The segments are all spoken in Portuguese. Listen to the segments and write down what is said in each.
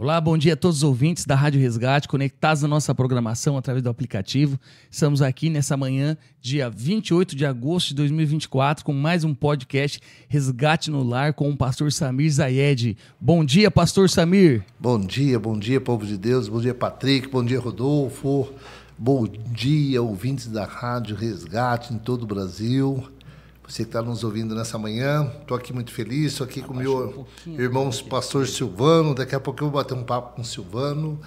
Olá, bom dia a todos os ouvintes da Rádio Resgate, conectados na nossa programação através do aplicativo. Estamos aqui nessa manhã, dia 28 de agosto de 2024, com mais um podcast Resgate no Lar com o pastor Samir Zayed. Bom dia, pastor Samir. Bom dia, povo de Deus. Bom dia, Patrick. Bom dia, Rodolfo. Bom dia, ouvintes da Rádio Resgate em todo o Brasil. Você que está nos ouvindo nessa manhã, estou aqui muito feliz, estou aqui com o meu irmão, pastor Silvano. Daqui a pouco eu vou bater um papo com o Silvano.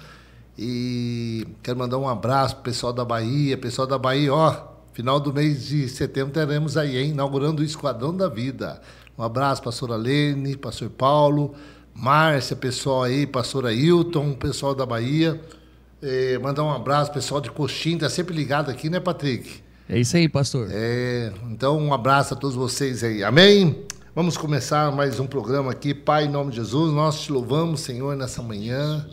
E quero mandar um abraço para o pessoal da Bahia. Pessoal da Bahia, final do mês de setembro teremos aí, inaugurando o Esquadrão da Vida. Um abraço, pastor Alene, pastor Paulo, Márcia, pessoal aí, pastor Ailton, pessoal da Bahia. Mandar um abraço, pessoal de Coxim, está sempre ligado aqui, né, Patrick? É isso aí, pastor. Então, um abraço a todos vocês aí. Amém? Vamos começar mais um programa aqui. Pai, em nome de Jesus, nós te louvamos, Senhor, nessa manhã.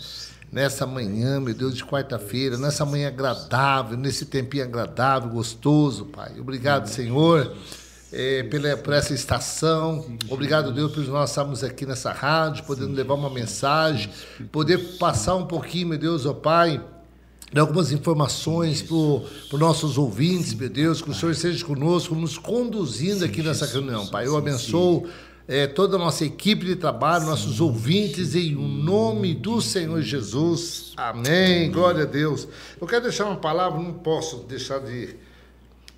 Nessa manhã, meu Deus, de quarta-feira. Nessa manhã agradável, nesse tempinho agradável, gostoso, Pai. Obrigado, Senhor, por essa estação. Obrigado, Deus, por nós estarmos aqui nessa rádio, podendo levar uma mensagem, poder passar um pouquinho, meu Deus, Pai, de algumas informações para os nossos ouvintes, meu Deus, que o Senhor esteja conosco, nos conduzindo aqui nessa reunião, Pai. Eu abençoo toda a nossa equipe de trabalho, nossos ouvintes, em nome do Senhor Jesus. Amém. Glória a Deus. Eu quero deixar uma palavra, não posso deixar de...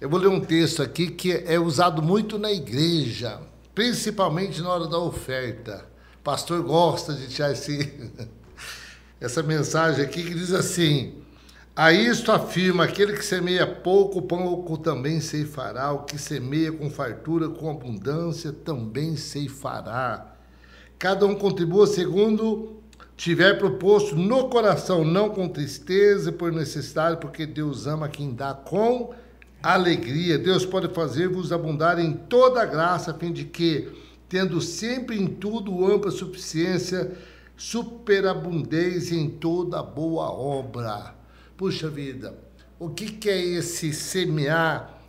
Eu vou ler um texto aqui que é usado muito na igreja, principalmente na hora da oferta. O pastor gosta de tirar essa mensagem aqui que diz assim: a isto afirma, aquele que semeia pouco, pouco também ceifará. O que semeia com fartura, com abundância, também ceifará. Cada um contribua segundo tiver proposto no coração, não com tristeza e por necessidade, porque Deus ama quem dá com alegria. Deus pode fazer-vos abundar em toda a graça, a fim de que, tendo sempre em tudo ampla suficiência, superabundez em toda boa obra. Puxa vida, o que é esse semear?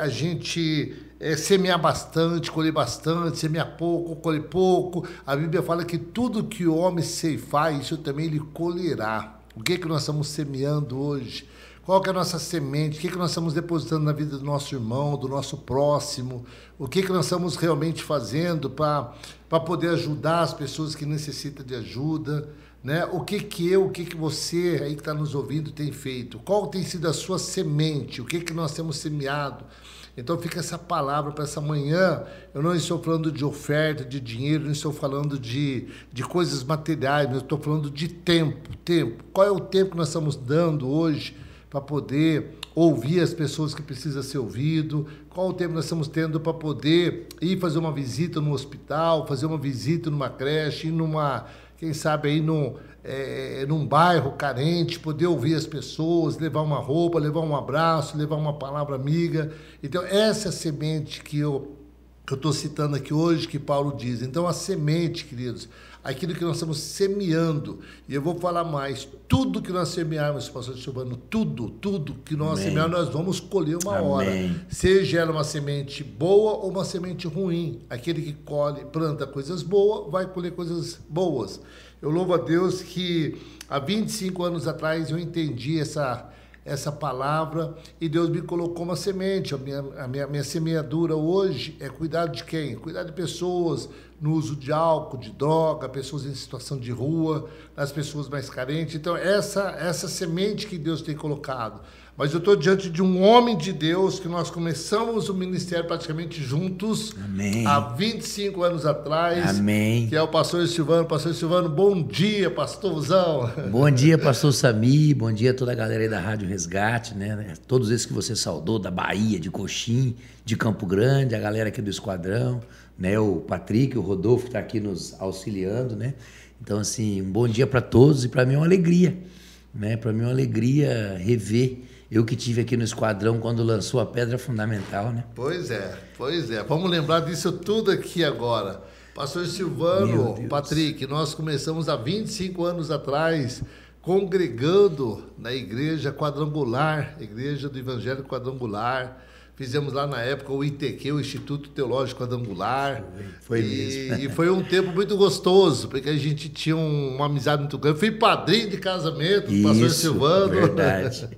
A gente semear bastante, colher bastante, semear pouco, colher pouco. A Bíblia fala que tudo que o homem ceifar, isso também ele colherá. O que nós estamos semeando hoje? Qual que é a nossa semente? O que nós estamos depositando na vida do nosso irmão, do nosso próximo? O que nós estamos realmente fazendo para poder ajudar as pessoas que necessitam de ajuda? Né? O que você aí que está nos ouvindo tem feito? Qual tem sido a sua semente? O que nós temos semeado? Então fica essa palavra para essa manhã. Eu não estou falando de oferta, de dinheiro, não estou falando de coisas materiais, mas eu estou falando de tempo. Qual é o tempo que nós estamos dando hoje para poder ouvir as pessoas que precisam ser ouvido? Qual o tempo que nós estamos tendo para poder ir fazer uma visita no hospital, fazer uma visita numa creche, ir quem sabe aí num bairro carente, poder ouvir as pessoas, levar uma roupa, levar um abraço, levar uma palavra amiga. Então, essa é a semente que eu estou citando aqui hoje, que Paulo diz. Então, a semente, queridos, aquilo que nós estamos semeando, e eu vou falar mais, tudo que nós semearmos, pastor Silvano, tudo que nós semearmos, nós vamos colher uma hora. Seja ela uma semente boa ou uma semente ruim. Aquele que colhe, planta coisas boas, vai colher coisas boas. Eu louvo a Deus que há 25 anos atrás eu entendi essa palavra e Deus me colocou uma semente. A minha semeadura hoje é cuidar de quem? Cuidar de pessoas no uso de álcool, de droga, pessoas em situação de rua, as pessoas mais carentes. Então, essa semente que Deus tem colocado. Mas eu estou diante de um homem de Deus que nós começamos o ministério praticamente juntos. Amém. Há 25 anos atrás. Amém. Que é o pastor Silvano. Pastor Silvano, bom dia, pastorzão. Bom dia, pastor Samir. Bom dia a toda a galera aí da Rádio Resgate, né? Todos esses que você saudou, da Bahia, de Coxim, de Campo Grande, a galera aqui do Esquadrão, né? O Patrick, o Rodolfo que está aqui nos auxiliando, né? Então, assim, um bom dia para todos e para mim é uma alegria, né? Para mim é uma alegria rever. Eu que tive aqui no Esquadrão quando lançou a Pedra Fundamental, né? Pois é. Vamos lembrar disso tudo aqui agora. Pastor Silvano, Patrick, nós começamos há 25 anos atrás congregando na igreja quadrangular, igreja do Evangelho Quadrangular. Fizemos lá na época o ITQ, o Instituto Teológico Quadrangular. Foi mesmo. E foi um tempo muito gostoso, porque a gente tinha uma amizade muito grande. Fui padrinho de casamento do pastor Silvano. Verdade.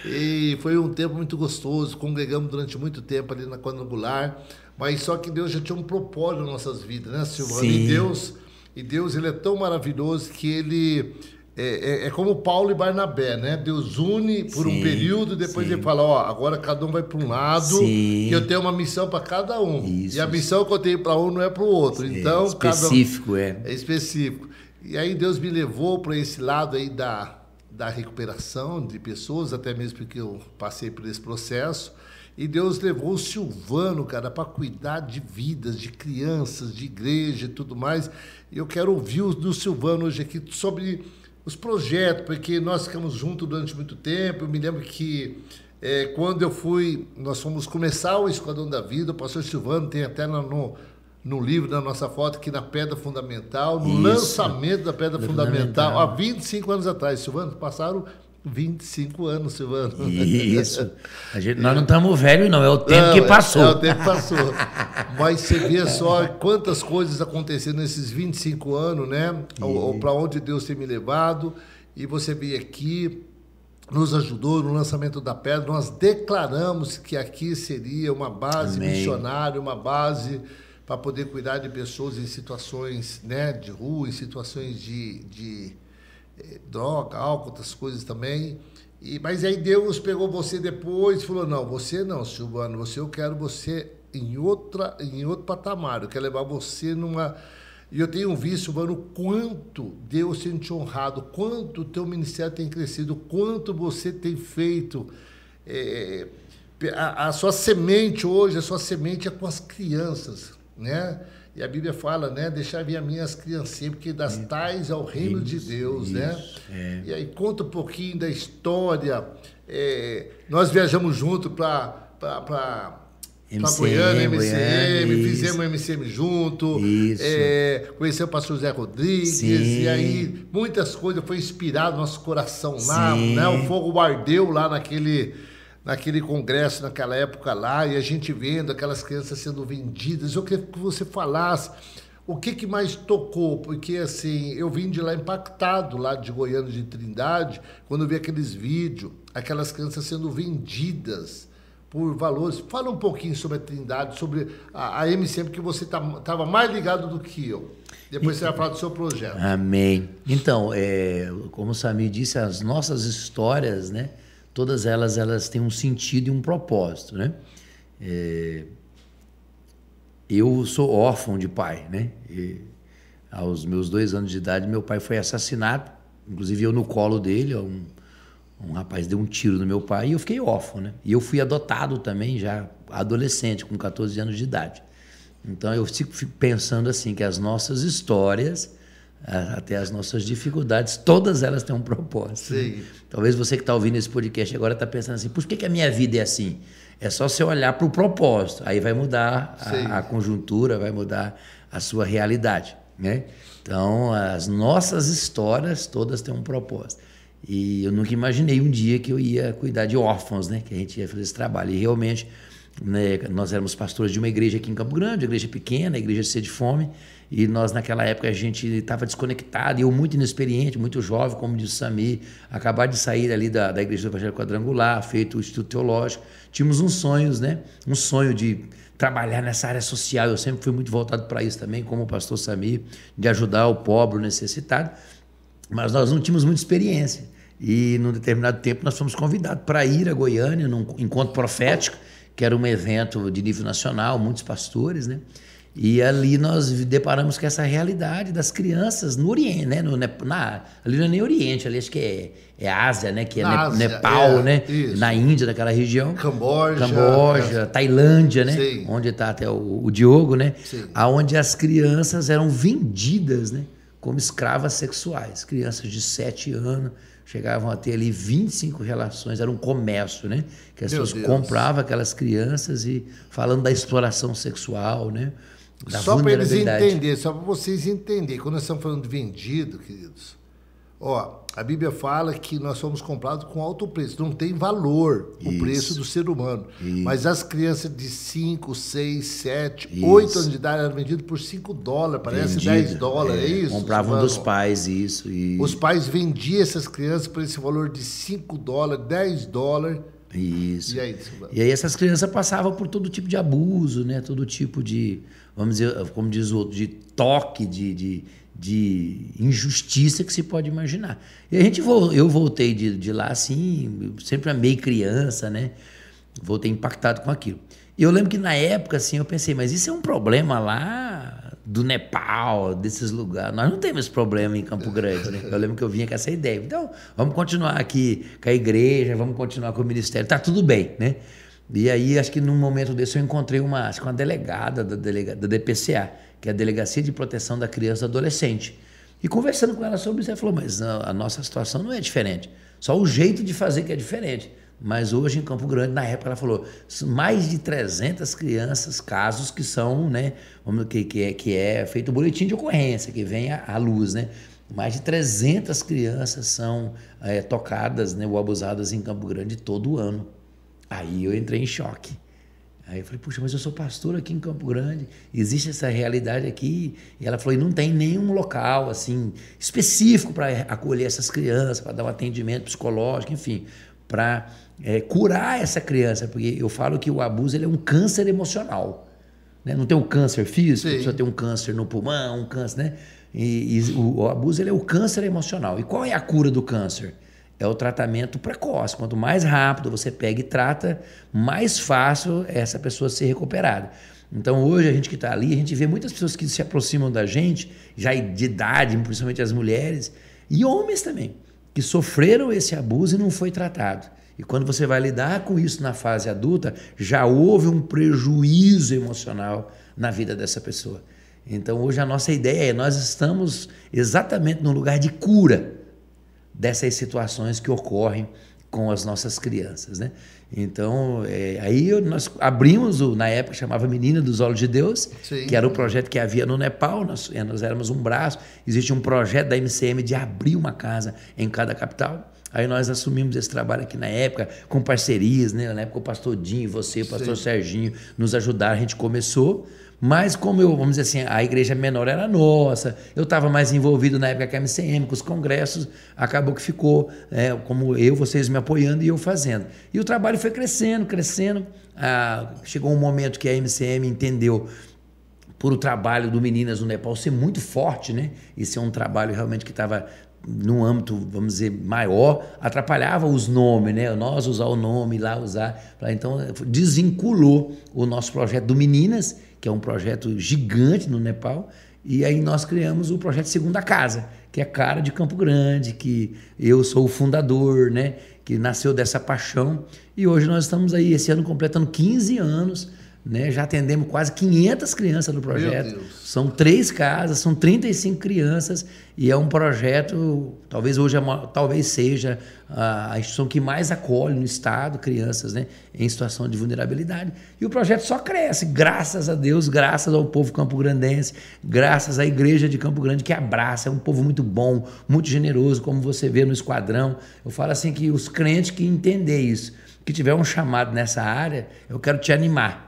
E foi um tempo muito gostoso. Congregamos durante muito tempo ali na Quadrangular. Mas só que Deus já tinha um propósito nas nossas vidas, né, Silvano? Sim. E Deus, ele é tão maravilhoso que ele... É como Paulo e Barnabé, né? Deus une por um período, depois ele fala, ó, agora cada um vai para um lado, e eu tenho uma missão para cada um. Isso. E a missão que eu tenho para um não é para o outro. Então, específico, É específico. E aí Deus me levou para esse lado aí da recuperação de pessoas, até mesmo porque eu passei por esse processo. E Deus levou o Silvano, cara, para cuidar de vidas, de crianças, de igreja e tudo mais. E eu quero ouvir do Silvano hoje aqui sobre os projetos, porque nós ficamos juntos durante muito tempo. Eu me lembro que quando nós fomos começar o Esquadrão da Vida, o pastor Silvano tem até no livro da nossa foto aqui na Pedra Fundamental, no lançamento da Pedra Fundamental, há 25 anos atrás. Silvano, passaram 25 anos, Silvano. Isso. Nós não estamos velhos, não. É o tempo que passou. É o tempo que passou. Mas você vê só quantas coisas aconteceram nesses 25 anos, né? Para onde Deus tem me levado. E você veio aqui, nos ajudou no lançamento da pedra. Nós declaramos que aqui seria uma base missionária, uma base para poder cuidar de pessoas em situações, né, de rua, em situações de droga, álcool, outras coisas também. Mas aí Deus pegou você depois e falou, não, você não, Silvano, eu quero você em outro patamar, eu quero levar você numa... E eu tenho visto, Silvano, quanto Deus tem te honrado, quanto o teu ministério tem crescido, quanto você tem feito. A sua semente hoje, é com as crianças, né? E a Bíblia fala, né? Deixar vir a minhas criancinhas, porque das tais é o reino de Deus, né? E aí conta um pouquinho da história. Nós viajamos junto para Goiânia, MCM, fizemos MCM junto. Conhecemos o pastor Zé Rodrigues. E aí muitas coisas foi inspirado no nosso coração lá, né? O fogo ardeu lá naquele congresso, naquela época lá, e a gente vendo aquelas crianças sendo vendidas. Eu queria que você falasse o que mais tocou, porque assim, eu vim de lá impactado, lá de Goiânia, de Trindade, quando eu vi aqueles vídeos, aquelas crianças sendo vendidas por valores. Fala um pouquinho sobre a Trindade, sobre a MCM, que você estava mais ligado do que eu. Depois você vai falar do seu projeto. Amém. Então, como o Samir disse, as nossas histórias, né? Todas elas têm um sentido e um propósito, né? Eu sou órfão de pai, né? Aos meus 2 anos de idade, meu pai foi assassinado. Inclusive, eu no colo dele, um rapaz deu um tiro no meu pai e eu fiquei órfão, né? E eu fui adotado também, já adolescente, com 14 anos de idade. Então, eu fico pensando assim, que as nossas histórias... até as nossas dificuldades, todas elas têm um propósito. Né? Talvez você que está ouvindo esse podcast agora está pensando assim, por que a minha vida é assim? É só você olhar para o propósito, aí vai mudar a conjuntura, vai mudar a sua realidade. Né? Então, as nossas histórias todas têm um propósito. E eu nunca imaginei um dia que eu ia cuidar de órfãos, né? Que a gente ia fazer esse trabalho. E realmente, né, nós éramos pastores de uma igreja aqui em Campo Grande, igreja pequena, igreja de Sede e Fome, e nós naquela época a gente estava desconectado, e eu muito inexperiente, muito jovem, como disse o Samir, acabar de sair ali da igreja do Evangelho Quadrangular, feito o Instituto Teológico, tínhamos uns sonhos, né? Um sonho de trabalhar nessa área social, eu sempre fui muito voltado para isso também, como o pastor Samir, de ajudar o pobre, o necessitado, mas nós não tínhamos muita experiência, e num determinado tempo nós fomos convidados para ir a Goiânia, num encontro profético, que era um evento de nível nacional, muitos pastores, né? E ali nós deparamos com essa realidade das crianças no Oriente, né? Ali não é nem Oriente, ali acho que é Ásia, né? Que é Ásia, Nepal, né? Isso. Na Índia, naquela região. Camboja, Tailândia, né? Sim. Onde está até o Diogo, né? Sim. Onde as crianças eram vendidas, né? Como escravas sexuais. Crianças de 7 anos chegavam a ter ali 25 relações, era um comércio, né? Que as pessoas compravam aquelas crianças e falando da exploração sexual, né? Só para eles entenderem, só para vocês entenderem, quando nós estamos falando de vendido, queridos, Ó, a Bíblia fala que nós somos comprados com alto preço. Não tem valor o preço do ser humano. Isso. Mas as crianças de 5, 6, 7, Isso. 8 anos de idade eram vendidas por $5, parece $10, é isso? Compravam dos pais isso. Os pais vendiam essas crianças por esse valor de $5, $10. Isso. E aí, e aí essas crianças passavam por todo tipo de abuso, né? Todo tipo de, vamos dizer, como diz o outro, de toque, de injustiça que se pode imaginar. E eu voltei de lá assim, sempre amei criança, né? Voltei impactado com aquilo. E eu lembro que na época assim eu pensei, mas isso é um problema lá do Nepal, desses lugares. Nós não temos esse problema em Campo Grande, né? Eu lembro que eu vinha com essa ideia. Então, vamos continuar aqui com a igreja, vamos continuar com o ministério, tá tudo bem, né? E aí, acho que num momento desse eu encontrei uma delegada da DPCA, que é a Delegacia de Proteção da Criança e Adolescente. E conversando com ela sobre isso, ela falou, mas a nossa situação não é diferente, só o jeito de fazer que é diferente. Mas hoje em Campo Grande, na época, ela falou, mais de 300 crianças, casos que são, né, que é feito boletim de ocorrência, que vem à luz, né? Mais de 300 crianças são tocadas, né, ou abusadas em Campo Grande todo ano. Aí eu entrei em choque. Aí eu falei, puxa, mas eu sou pastor aqui em Campo Grande, existe essa realidade aqui. E ela falou, e não tem nenhum local assim específico para acolher essas crianças, para dar um atendimento psicológico, enfim, para curar essa criança, porque eu falo que o abuso ele é um câncer emocional, né? Não tem um câncer físico, a pessoa tem um câncer no pulmão, um câncer, né? E o abuso ele é o câncer emocional. E qual é a cura do câncer? É o tratamento precoce. Quanto mais rápido você pega e trata, mais fácil é essa pessoa ser recuperada. Então hoje a gente que está ali, a gente vê muitas pessoas que se aproximam da gente, já de idade, principalmente as mulheres, e homens também, que sofreram esse abuso e não foi tratado. E quando você vai lidar com isso na fase adulta, já houve um prejuízo emocional na vida dessa pessoa. Então hoje a nossa ideia é, nós estamos exatamente no lugar de cura dessas situações que ocorrem com as nossas crianças, né? Então, aí nós abrimos, na época chamava Menina dos Olhos de Deus, sim, que era o projeto que havia no Nepal, nós éramos um braço, existe um projeto da MCM de abrir uma casa em cada capital. Aí nós assumimos esse trabalho aqui na época, com parcerias, né? Na época o pastor Dinho, você, o pastor Serginho, nos ajudaram, a gente começou. Mas como vamos dizer assim, a igreja menor era nossa, eu estava mais envolvido na época com a MCM, com os congressos, acabou que ficou como vocês me apoiando e eu fazendo. E o trabalho foi crescendo. Chegou um momento que a MCM entendeu, por o trabalho do Meninas no Nepal ser muito forte, né? E ser um trabalho realmente que estava num âmbito, vamos dizer, maior, atrapalhava os nomes, né? Nós usar o nome, lá usar. Então, desvinculou o nosso projeto do Meninas, que é um projeto gigante no Nepal, e aí nós criamos o projeto Segunda Casa, que é a cara de Campo Grande, que eu sou o fundador, né? Que nasceu dessa paixão, e hoje nós estamos aí, esse ano completando 15 anos, né? Já atendemos quase 500 crianças no projeto. São 3 casas, são 35 crianças, e é um projeto, talvez hoje talvez seja a instituição que mais acolhe no estado crianças, né, em situação de vulnerabilidade. E o projeto só cresce, graças a Deus, graças ao povo campograndense, graças à igreja de Campo Grande que abraça, é um povo muito bom, muito generoso, como você vê no Esquadrão. Eu falo assim que os crentes que entender isso, que tiver um chamado nessa área, eu quero te animar.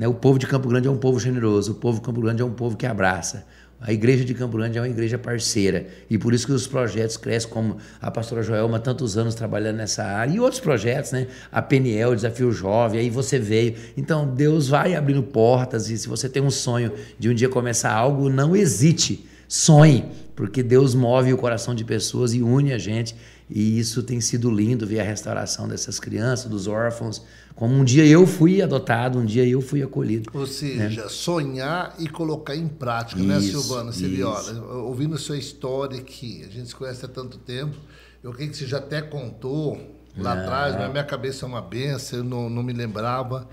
O povo de Campo Grande é um povo generoso, o povo de Campo Grande é um povo que abraça. A igreja de Campo Grande é uma igreja parceira, e por isso que os projetos crescem, como a pastora Joelma, tantos anos trabalhando nessa área, e outros projetos, né? A PNL, o Desafio Jovem, aí você veio. Então, Deus vai abrindo portas, e se você tem um sonho de um dia começar algo, não hesite, sonhe, porque Deus move o coração de pessoas e une a gente, e isso tem sido lindo, ver a restauração dessas crianças, dos órfãos, como um dia eu fui adotado, um dia eu fui acolhido. Ou seja, sonhar e colocar em prática, isso, né, Silvano? Você viu, ouvindo sua história, que a gente se conhece há tanto tempo, eu creio que você já até contou lá atrás, mas a minha cabeça é uma benção, eu não me lembrava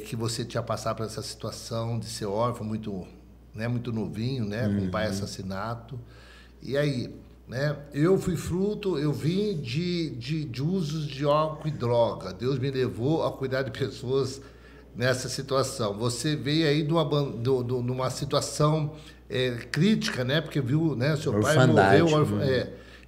que você tinha passado por essa situação de ser órfão, muito novinho, né, com o pai assassinato. E aí, né, eu fui fruto, eu vim de usos de álcool e droga. Deus me levou a cuidar de pessoas nessa situação. Você veio aí de uma situação crítica, né, porque viu, né, seu pai morreu.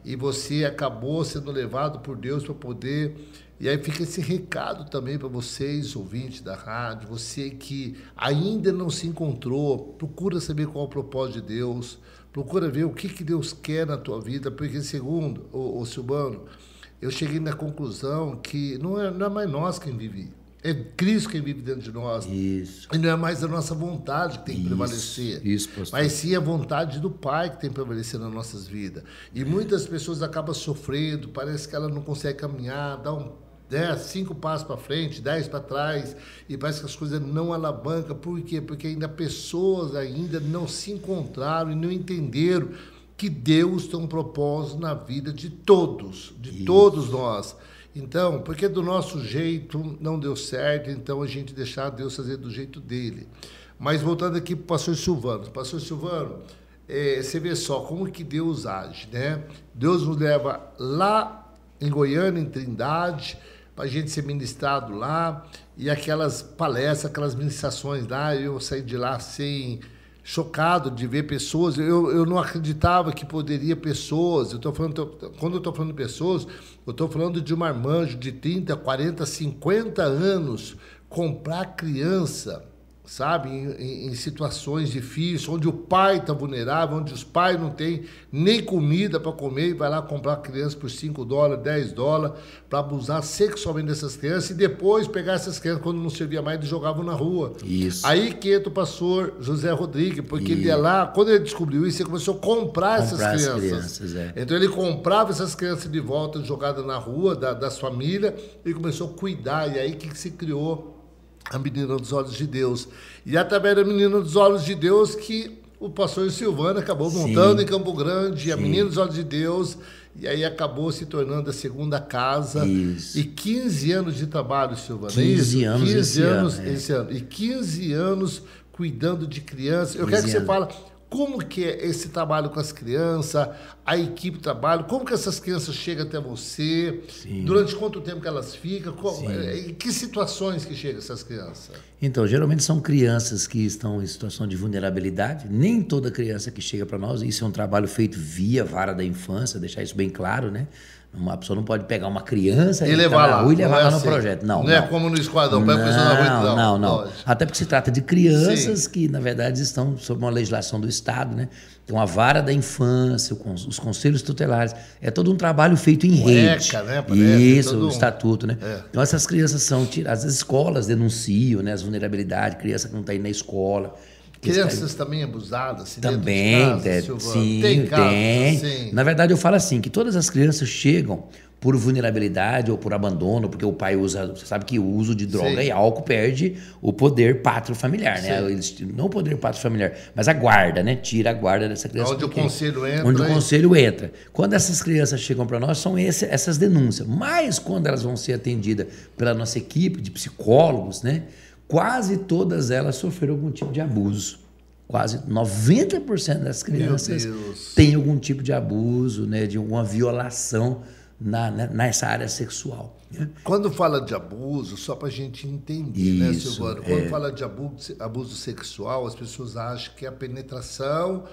e você acabou sendo levado por Deus para poder... E aí fica esse recado também para vocês, ouvintes da rádio, você que ainda não se encontrou, procura saber qual é o propósito de Deus, procura ver o que Deus quer na tua vida, porque segundo o Silvano, eu cheguei na conclusão que não é mais nós quem vive, é Cristo quem vive dentro de nós. Isso. E não é mais a nossa vontade que tem que prevalecer. Isso, pastor. Mas sim a vontade do Pai que tem que prevalecer nas nossas vidas. E muitas pessoas acabam sofrendo, parece que ela não consegue caminhar, dá 5 passos para frente, 10 para trás, e parece que as coisas não alavancam. Por quê? Porque ainda pessoas ainda não se encontraram e não entenderam que Deus tem um propósito na vida de todos, todos nós. Então, porque do nosso jeito não deu certo, então a gente deixar Deus fazer do jeito dele. Mas voltando aqui para o pastor Silvano. Pastor Silvano, você vê só como que Deus age, né? Deus nos leva lá em Goiânia, em Trindade, para a gente ser ministrado lá, e aquelas palestras, aquelas ministrações lá, eu saí de lá assim, chocado de ver pessoas, eu não acreditava que poderia pessoas, quando eu estou falando de pessoas, eu estou falando de um marmanjo de 30, 40, 50 anos, comprar criança, sabe, em situações difíceis, onde o pai está vulnerável, onde os pais não têm nem comida para comer e vai lá comprar criança por $5, $10 para abusar sexualmente dessas crianças e depois pegar essas crianças, quando não servia mais, eles jogavam na rua. Isso. Aí que entra o pastor José Rodrigues, porque ele ia lá, quando ele descobriu isso, ele começou a comprar essas crianças. Então ele comprava essas crianças de volta, jogadas na rua, das famílias, e começou a cuidar, e aí que se criou a Menina dos Olhos de Deus. E através da Menina dos Olhos de Deus que o pastor Silvano acabou montando em Campo Grande, a Menina dos Olhos de Deus, e aí acabou se tornando a segunda casa. Isso. E 15 anos de trabalho, Silvano. 15 anos 15 anos esse ano. E 15 anos cuidando de crianças. Eu quero que você fale como que é esse trabalho com as crianças, a equipe de trabalho, como que essas crianças chegam até você, durante quanto tempo que elas ficam, em que situações que chegam essas crianças? Então, geralmente são crianças que estão em situação de vulnerabilidade, nem toda criança que chega para nós, isso é um trabalho feito via vara da infância, deixar isso bem claro, né? Uma pessoa não pode pegar uma criança e levar lá, rua e levar lá no projeto. Não é como no esquadrão, pega a pessoa na rua, não. Até porque se trata de crianças que, na verdade, estão sob uma legislação do Estado, né? Tem uma vara da infância, os conselhos tutelares. É todo um trabalho feito em rede. Né? Isso, o estatuto, né? Então, essas crianças são tiradas. As escolas denunciam, né, as vulnerabilidades, criança que não está indo na escola. Crianças também abusadas? Assim, também, tem casos, tem. Na verdade, eu falo assim, que todas as crianças chegam por vulnerabilidade ou por abandono, porque o pai usa... Você sabe que o uso de droga e álcool perde o poder pátrio familiar, né? Não o poder pátrio familiar, mas a guarda, né? Tira a guarda dessa criança. Onde o conselho entra. Onde o conselho entra. Quando essas crianças chegam para nós, são essas denúncias. Mas quando elas vão ser atendidas pela nossa equipe de psicólogos, né? Quase todas elas sofreram algum tipo de abuso. Quase 90% das crianças têm algum tipo de abuso, né, de alguma violação nessa área sexual. Né? Quando fala de abuso, só para a gente entender, né, Silvano? Quando fala de abuso sexual, as pessoas acham que é a penetração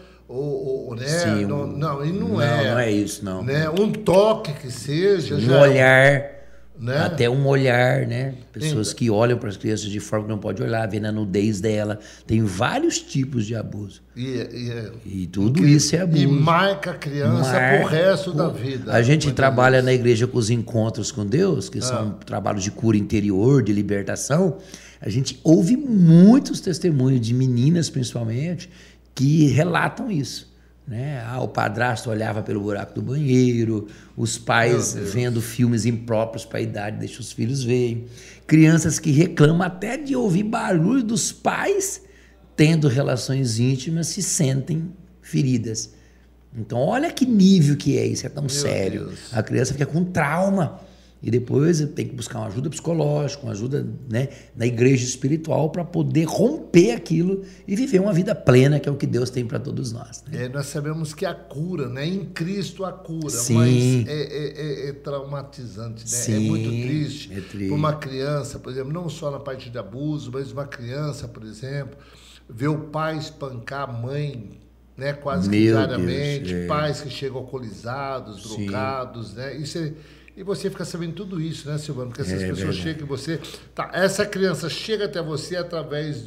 né? Sim, não é. Não é isso, não. Né? Um toque que seja. Olhar. Né? Até um olhar, né? Pessoas que olham para as crianças de forma que não pode olhar, vendo a nudez dela. Tem vários tipos de abuso. E tudo isso é abuso. E marca a criança pro resto da vida. A gente trabalha na igreja com os encontros com Deus, que são trabalhos de cura interior, de libertação. A gente ouve muitos testemunhos de meninas, principalmente, que relatam isso. Né? O padrasto olhava pelo buraco do banheiro, os pais vendo filmes impróprios para a idade, deixa os filhos verem. Crianças que reclamam até de ouvir barulho dos pais tendo relações íntimas, se sentem feridas. Então, olha que nível que é isso, é tão sério. Deus. A criança fica com trauma. E depois tem que buscar uma ajuda psicológica, uma ajuda, né, na igreja espiritual para poder romper aquilo e viver uma vida plena, que é o que Deus tem para todos nós. Né? Nós sabemos que a cura, né? Em Cristo a cura, Sim. Mas é traumatizante, né? Sim, é muito triste para uma criança, por exemplo, não só na parte de abuso, mas uma criança, por exemplo, ver o pai espancar a mãe, né? Quase que Meu diariamente, Deus, pais que chegam alcoolizados, drogados, né? E você fica sabendo tudo isso, né, Silvano? Porque essas pessoas chegam e você... Tá, essa criança chega até você através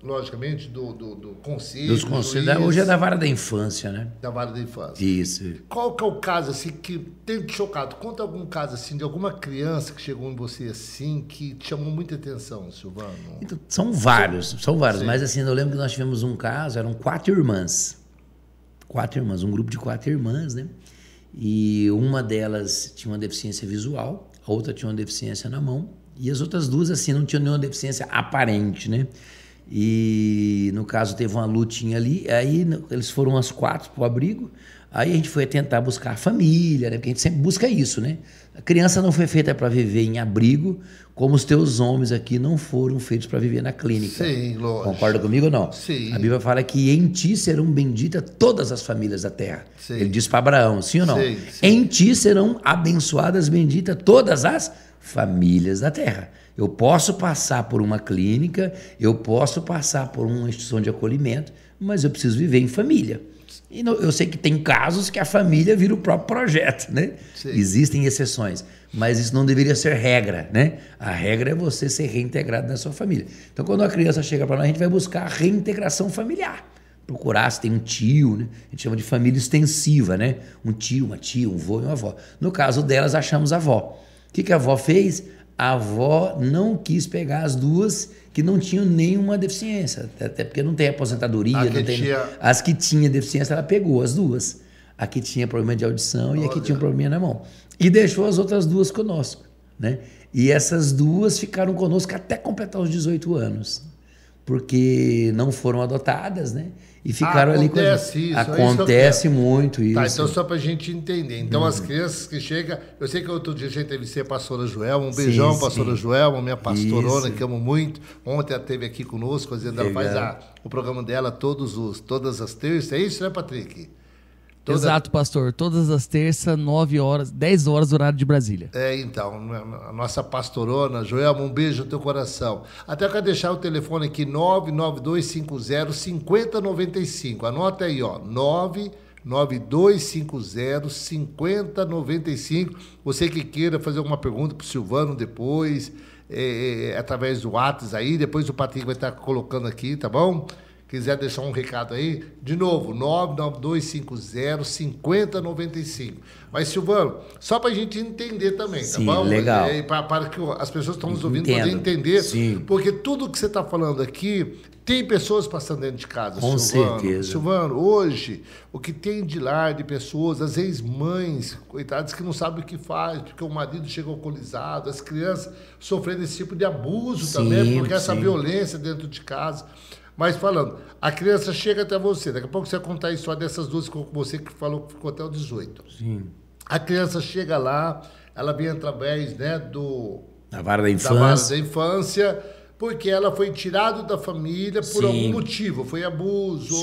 logicamente, do conselho. Dos conselhos. Hoje é da vara da infância, né? Da vara da infância. Isso. Qual que é o caso, assim, que tem te chocado? Conta algum caso, assim, de alguma criança que chegou em você, assim, que te chamou muita atenção, Silvano. Então, são vários. Sim. Mas, assim, eu lembro que nós tivemos um caso, eram 4 irmãs. 4 irmãs, um grupo de 4 irmãs, né? E uma delas tinha uma deficiência visual, a outra tinha uma deficiência na mão, e as outras duas, assim, não tinham nenhuma deficiência aparente, né? E, no caso, teve uma lutinha ali, aí eles foram as 4 pro abrigo, aí a gente foi tentar buscar a família, né? Porque a gente sempre busca isso, né? A criança não foi feita para viver em abrigo, como os teus homens aqui não foram feitos para viver na clínica. Sim, lógico. Concorda comigo ou não? Sim. A Bíblia fala que em ti serão benditas todas as famílias da terra. Sim. Ele diz para Abraão, sim ou não? Sim. Em ti serão abençoadas, benditas todas as famílias da terra. Eu posso passar por uma clínica, eu posso passar por uma instituição de acolhimento, mas eu preciso viver em família. E eu sei que tem casos que a família vira o próprio projeto, né? Sim. Existem exceções, mas isso não deveria ser regra, né? A regra é você ser reintegrado na sua família. Então, quando a criança chega para nós, a gente vai buscar a reintegração familiar. Procurar se tem um tio, né? A gente chama de família extensiva, né? Um tio, uma tia, um avô e uma avó. No caso delas, achamos a avó. O que a avó fez? A avó não quis pegar as duas que não tinham nenhuma deficiência, até porque não tem aposentadoria, não tem... As que tinham deficiência, ela pegou as duas. A que tinha problema de audição e a que tinha um probleminha na mão. E deixou as outras duas conosco, né? E essas duas ficaram conosco até completar os 18 anos, porque não foram adotadas, né? E ficaram ali com a gente. Isso, acontece muito isso. Tá, então só para a gente entender. Então, as crianças que chegam... Eu sei que outro dia a gente entrevistei a pastora Joelma. Um beijão, pastora Joelma, minha pastorona, que amo muito. Ontem ela esteve aqui conosco, ela faz o programa dela todas as terças. É isso, né, Patrick? Exato, pastor. Todas as terças, 9 horas, 10 horas, horário de Brasília. Então, a nossa pastorona, Joelma, um beijo no teu coração. Até eu quero deixar o telefone aqui, 99250-5095. Anota aí, ó, 99250-5095. Você que queira fazer alguma pergunta para o Silvano depois, através do WhatsApp aí, depois o Patrick vai estar colocando aqui, tá bom? Quiser deixar um recado aí, de novo, 99250-5095. Mas, Silvano, só para a gente entender também, tá bom? Legal. Para que as pessoas que estão nos ouvindo poderem entender. Sim. Porque tudo que você está falando aqui, tem pessoas passando dentro de casa, Com Silvano. certeza. Silvano, hoje, o que tem de lar de pessoas, as ex-mães, coitadas, que não sabem o que faz, porque o marido chegou alcoolizado, as crianças sofrendo esse tipo de abuso também, porque essa violência dentro de casa... Mas falando, a criança chega até você, daqui a pouco você vai contar a história dessas duas com você que falou que ficou até o 18. Sim. A criança chega lá, ela vem através, né, da vara da infância, porque ela foi tirada da família por algum motivo, foi abuso,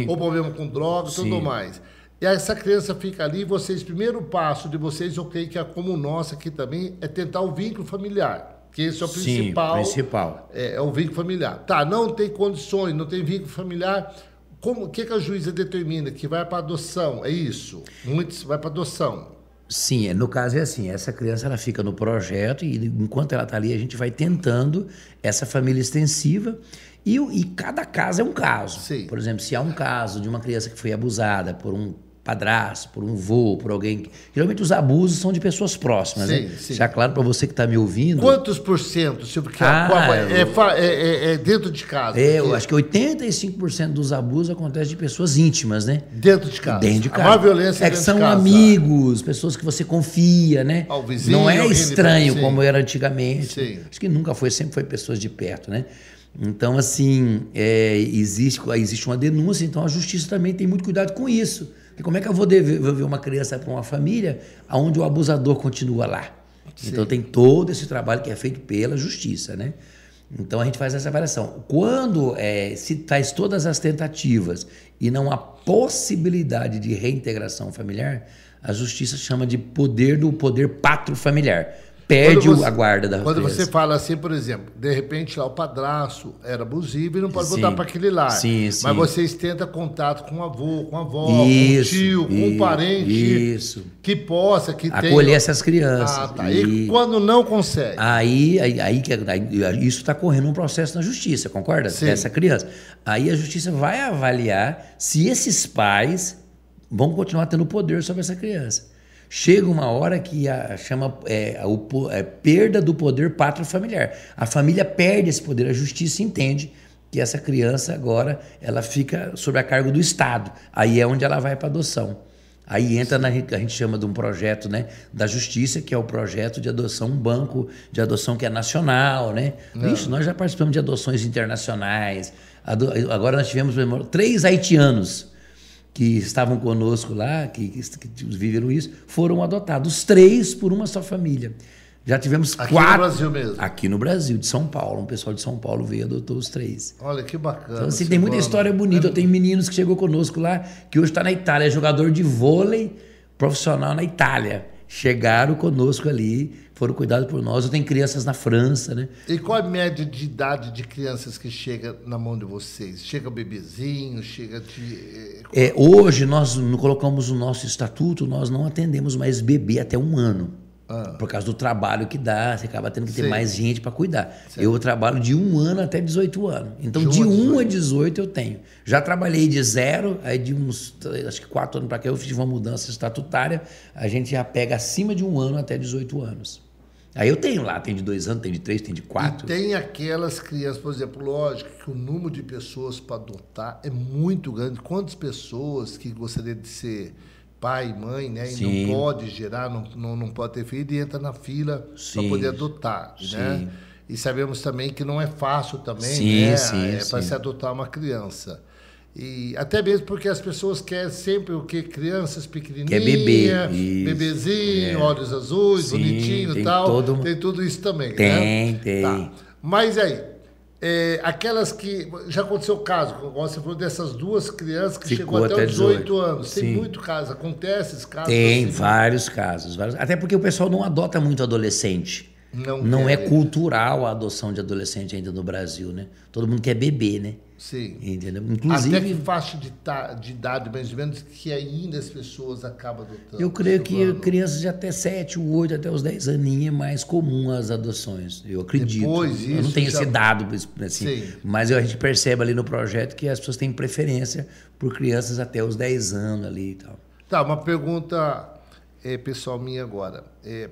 ou problema com droga, tudo mais. E essa criança fica ali, vocês, primeiro passo de vocês, eu creio que é como o nosso aqui também, é tentar o vínculo familiar. Que esse é o principal. É o vínculo familiar. Tá, não tem condições, não tem vínculo familiar. O que a juíza determina? Que vai para adoção, é isso? Muitos vai para adoção. Sim, no caso é assim, essa criança ela fica no projeto e enquanto ela está ali a gente vai tentando essa família extensiva e cada caso é um caso. Sim. Por exemplo, se há um caso de uma criança que foi abusada por um padrasto, por um vô, por alguém... Geralmente os abusos são de pessoas próximas, né? Já claro para você que está me ouvindo... Quantos por cento, Silvio, que é dentro de casa? Eu acho que 85% dos abusos acontecem de pessoas íntimas, né? Dentro de casa. Dentro de casa. A maior violência é que são amigos, pessoas que você confia, né? Ao vizinho, não é estranho como era antigamente. Sim. Acho que nunca foi, sempre foi pessoas de perto, né? Então, assim, existe uma denúncia, então a justiça também tem muito cuidado com isso. Porque como é que eu vou devolver uma criança para uma família onde o abusador continua lá? Sim. Então tem todo esse trabalho que é feito pela justiça, né? Então a gente faz essa avaliação. Quando se faz todas as tentativas e não há possibilidade de reintegração familiar, a justiça chama de poder patrofamiliar. perde a guarda da Quando criança. você fala assim, por exemplo, de repente lá o padrasto era abusivo e não pode Sim. voltar para aquele lar. Sim, sim. Mas vocês tentam contato com o avô, com a avó, com o tio, com o parente que possa, que tenha... Acolher essas crianças. Ah, tá. E quando não consegue? Aí isso está correndo um processo na justiça, concorda? Sim. Dessa criança. Aí a justiça vai avaliar se esses pais vão continuar tendo poder sobre essa criança. Chega uma hora que chama perda do poder patrofamiliar. A família perde esse poder, a justiça entende que essa criança agora ela fica sob a cargo do Estado. Aí é onde ela vai para adoção. Aí entra, a gente chama de um projeto, né, da justiça, que é o projeto de adoção, um banco de adoção que é nacional, né? Isso, nós já participamos de adoções internacionais. Agora nós tivemos 3 haitianos que estavam conosco lá, que viveram isso, foram adotados. 3 por uma só família. Já tivemos 4... Aqui no Brasil mesmo? Aqui no Brasil, de São Paulo. Um pessoal de São Paulo veio e adotou os 3. Olha, que bacana. Então, assim, tem muita história bonita. Eu tenho meninos que chegou conosco lá, que hoje está na Itália, é jogador de vôlei profissional na Itália. Chegaram conosco ali, foram cuidados por nós. Eu tenho crianças na França, né? E qual a média de idade de crianças que chega na mão de vocês? Chega bebezinho, chega de... Hoje, nós colocamos no nosso estatuto, nós não atendemos mais bebê até 1 ano. Por causa do trabalho que dá, você acaba tendo que ter mais gente para cuidar. Certo. Eu trabalho de 1 ano até 18 anos. Então, de 1 a 18 eu tenho. Já trabalhei de 0, aí de uns, acho que 4 anos para cá eu fiz uma mudança estatutária, a gente já pega acima de 1 ano até 18 anos. Aí eu tenho lá, tem de 2 anos, tem de 3, tem de 4. E tem aquelas crianças, por exemplo, lógico que o número de pessoas para adotar é muito grande. Quantas pessoas que gostariam de ser pai, mãe, né? E não pode gerar, não pode ter filho e entra na fila para poder adotar, né? E sabemos também que não é fácil também, né? Para se adotar uma criança. E até mesmo porque as pessoas querem sempre o quê? Crianças pequenininhas, bebezinho, olhos azuis, bonitinho e tal. Tem tudo isso também, né? Tem. Tá. Mas aí, aquelas que... Já aconteceu o caso, como você falou, dessas 2 crianças que chegou até os 18 anos. Tem muito caso. Acontece esses casos? Tem assim, vários casos. Até porque o pessoal não adota muito adolescente. Não é cultural a adoção de adolescente ainda no Brasil, né? Todo mundo quer bebê, né? Sim. Entendeu? Inclusive, até que faixa de idade, mais ou menos, que ainda as pessoas acabam adotando? Eu creio que crianças de até 7, 8, até os 10 aninhos é mais comum as adoções. Eu acredito. Eu não tenho esse dado, assim, mas a gente percebe ali no projeto que as pessoas têm preferência por crianças até os 10 anos ali e tal. Tá, uma pergunta pessoal minha agora.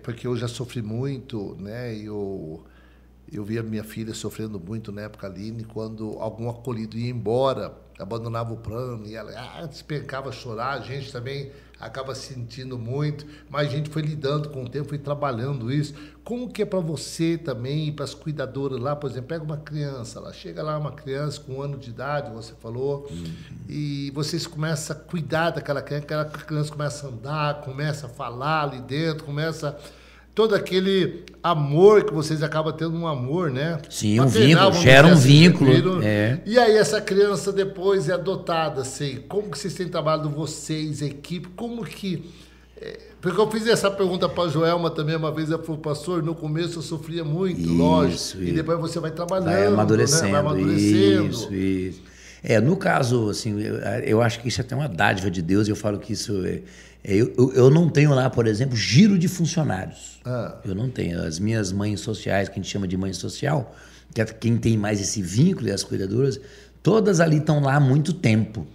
Porque eu já sofri muito, né? Eu vi a minha filha sofrendo muito na época ali, quando algum acolhido ia embora, abandonava o plano, e ela despencava a chorar, a gente também acaba sentindo muito, mas a gente foi lidando com o tempo, foi trabalhando isso. Como que é para você também, para as cuidadoras lá, por exemplo, pega uma criança, ela chega lá, uma criança com 1 ano de idade, você falou, e vocês começam a cuidar daquela criança, aquela criança começa a andar, começa a falar ali dentro, começa... Todo aquele amor que vocês acabam tendo, um amor, né? Sim, um vínculo, gera um vínculo. E aí essa criança depois é adotada, assim, como que vocês têm trabalhado, vocês, a equipe, como que... Porque eu fiz essa pergunta para a Joelma também uma vez, ela falou, pastor, no começo eu sofria muito, lógico, e depois você vai trabalhando, vai amadurecendo, né? Vai amadurecendo. Isso. No caso, assim, eu acho que isso é até uma dádiva de Deus, eu falo que isso eu não tenho lá, por exemplo, giro de funcionários. Eu não tenho. As minhas mães sociais, que a gente chama de mãe social, que é quem tem mais esse vínculo, e as cuidadoras, todas ali estão lá há muito tempo.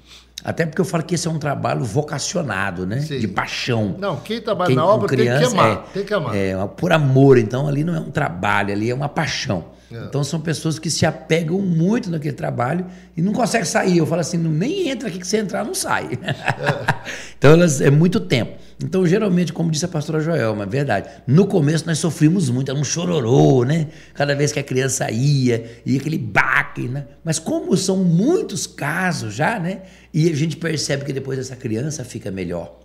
Até porque eu falo que esse é um trabalho vocacionado, né? De paixão. Não, quem trabalha na obra tem que amar. Por amor. Então, ali não é um trabalho, ali é uma paixão. Então, são pessoas que se apegam muito naquele trabalho e não conseguem sair. Eu falo assim, nem entra aqui, que você entrar, não sai. Então, é muito tempo. Então, geralmente, como disse a pastora Joelma, é verdade, no começo nós sofrimos muito, era um chororô, né? Cada vez que a criança ia aquele baque, né? Mas como são muitos casos já, né? E a gente percebe que depois essa criança fica melhor.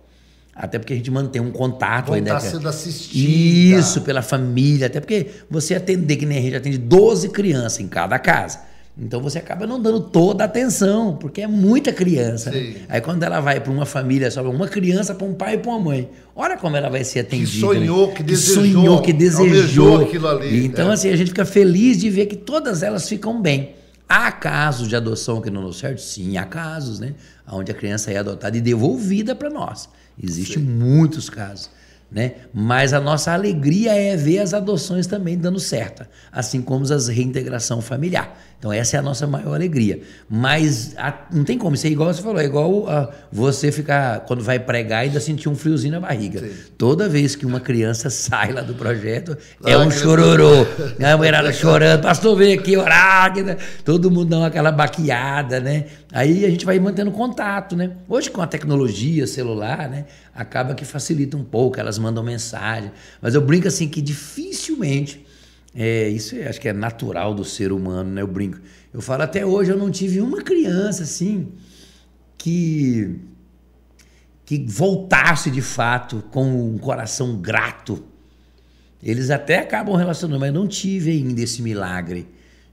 Até porque a gente mantém um contato ainda. Está sendo assistida. Isso, pela família. Até porque você atender, que nem a gente atende 12 crianças em cada casa. Então você acaba não dando toda a atenção, porque é muita criança. Né? Aí quando ela vai para uma família, só uma criança, para um pai e para uma mãe, olha como ela vai ser atendida. Que sonhou, né? que desejou. Que desejou aquilo ali. Então assim, a gente fica feliz de ver que todas elas ficam bem. Há casos de adoção que não deu certo? Sim, há casos, né? Onde a criança é adotada e devolvida para nós. Existem muitos casos. Né? Mas a nossa alegria é ver as adoções também dando certo, assim como as reintegração familiar. Então essa é a nossa maior alegria. Mas não tem como, isso é igual você falou, é igual você ficar, quando vai pregar, ainda sentir um friozinho na barriga. Sim. Toda vez que uma criança sai lá do projeto, é um chororô. A mulherada chorando, pastor, vem aqui orar. Todo mundo dá aquela baqueada, né? Aí a gente vai mantendo contato, né? Hoje com a tecnologia celular, né? Acaba que facilita um pouco, elas mandam mensagem. Mas eu brinco assim que dificilmente, isso acho que é natural do ser humano, né? Eu brinco. Eu falo, até hoje eu não tive uma criança assim que voltasse de fato com um coração grato. Eles até acabam relacionando, mas não tive ainda esse milagre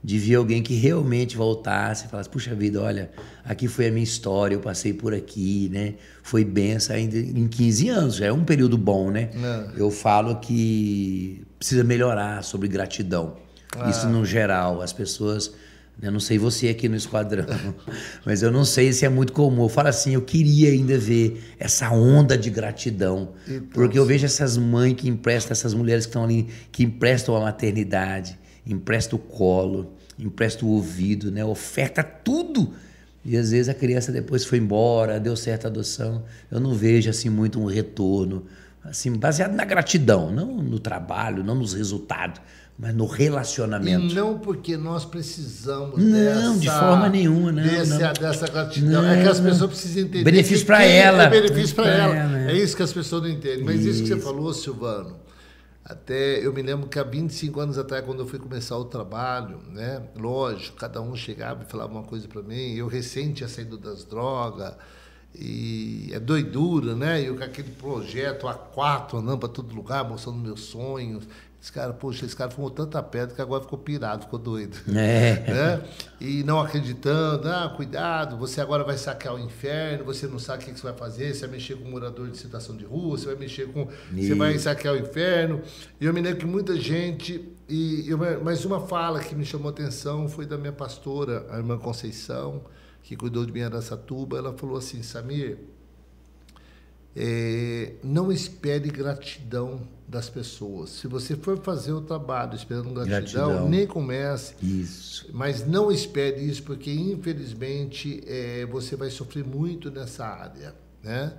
de ver alguém que realmente voltasse e falasse, puxa vida, olha, aqui foi a minha história, eu passei por aqui, né? Foi benção ainda em 15 anos, já é um período bom, né? Eu falo que precisa melhorar sobre gratidão. Isso no geral, as pessoas, eu não sei você aqui no Esquadrão, mas eu não sei se é muito comum. Eu falo assim, eu queria ainda ver essa onda de gratidão, porque eu vejo essas mães que emprestam, essas mulheres que estão ali, que emprestam a maternidade, empresta o colo, empresta o ouvido, né? Oferta tudo. E às vezes a criança depois foi embora, deu certa adoção. Eu não vejo assim muito um retorno, assim, baseado na gratidão, não no trabalho, não nos resultados, mas no relacionamento. E não porque nós precisamos não, de forma nenhuma, não. Dessa gratidão. É que as pessoas precisam entender. Benefício para ela. É benefício para ela. É isso que as pessoas não entendem. Mas isso que você falou, Silvano, até eu me lembro que há 25 anos atrás, quando eu fui começar o trabalho, né? Lógico, cada um chegava e falava uma coisa para mim. Eu recente tinha saído das drogas, e é doidura, né? Eu com aquele projeto A4, andando para todo lugar, mostrando meus sonhos. Esse cara fumou tanta pedra que agora ficou pirado, ficou doido. Né? E não acreditando, cuidado, você agora vai saquear o inferno, você não sabe o que você vai fazer, você vai mexer com um morador de situação de rua, você vai mexer com... Você vai saquear o inferno. E eu me lembro que muita gente... Mas uma fala que me chamou a atenção foi da minha pastora, a irmã Conceição, que cuidou de mim em Araçatuba. Ela falou assim, Samir, não espere gratidão das pessoas. Se você for fazer o trabalho esperando gratidão, nem comece. Isso. Mas não espere isso, porque infelizmente você vai sofrer muito nessa área, né?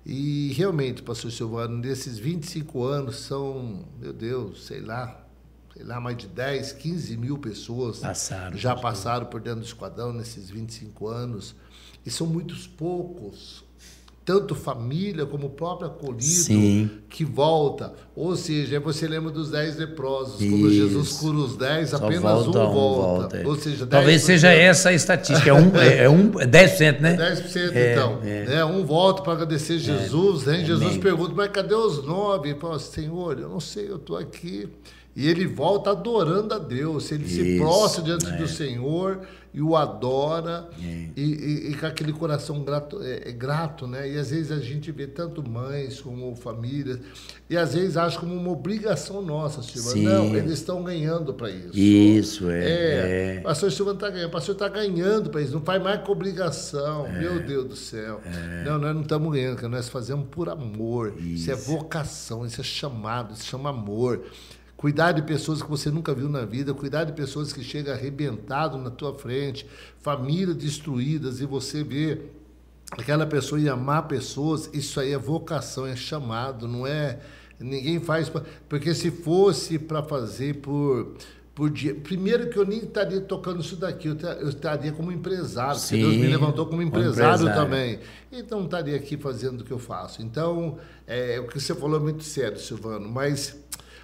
E realmente, pastor Silvano, nesses 25 anos são, meu Deus, sei lá, mais de 10, 15 mil pessoas já passaram por dentro do Esquadrão nesses 25 anos. E são muitos poucos, tanto família como o próprio acolhido, que volta. Ou seja, você lembra dos 10 leprosos, quando Jesus cura os 10, apenas um volta. Ou seja, 10%. Talvez seja essa a estatística, 10%, né? 10%, então. Um volta para agradecer Jesus, Jesus pergunta, mas cadê os 9? Ele fala, Senhor, eu não sei, eu estou aqui. E ele volta adorando a Deus, ele se prostra diante do Senhor e o adora, e com aquele coração grato, né? E às vezes a gente vê tanto mães como famílias, e às vezes acha como uma obrigação nossa, Silvano. Não, eles estão ganhando para isso. Isso, Pastor Silvano está ganhando, o pastor está ganhando para isso, não faz mais com obrigação, meu Deus do céu. Não, nós não estamos ganhando, nós fazemos por amor, isso é vocação, isso é chamado, isso chama amor. Cuidar de pessoas que você nunca viu na vida, cuidar de pessoas que chegam arrebentado na tua frente, famílias destruídas, e você vê aquela pessoa e amar pessoas, isso aí é vocação, é chamado, não é... Ninguém faz... Porque se fosse para fazer por dia... Primeiro que eu nem estaria tocando isso daqui, eu estaria como empresário, porque Deus me levantou como empresário também. Então, não estaria aqui fazendo o que eu faço. Então, o que você falou é muito sério, Silvano, mas...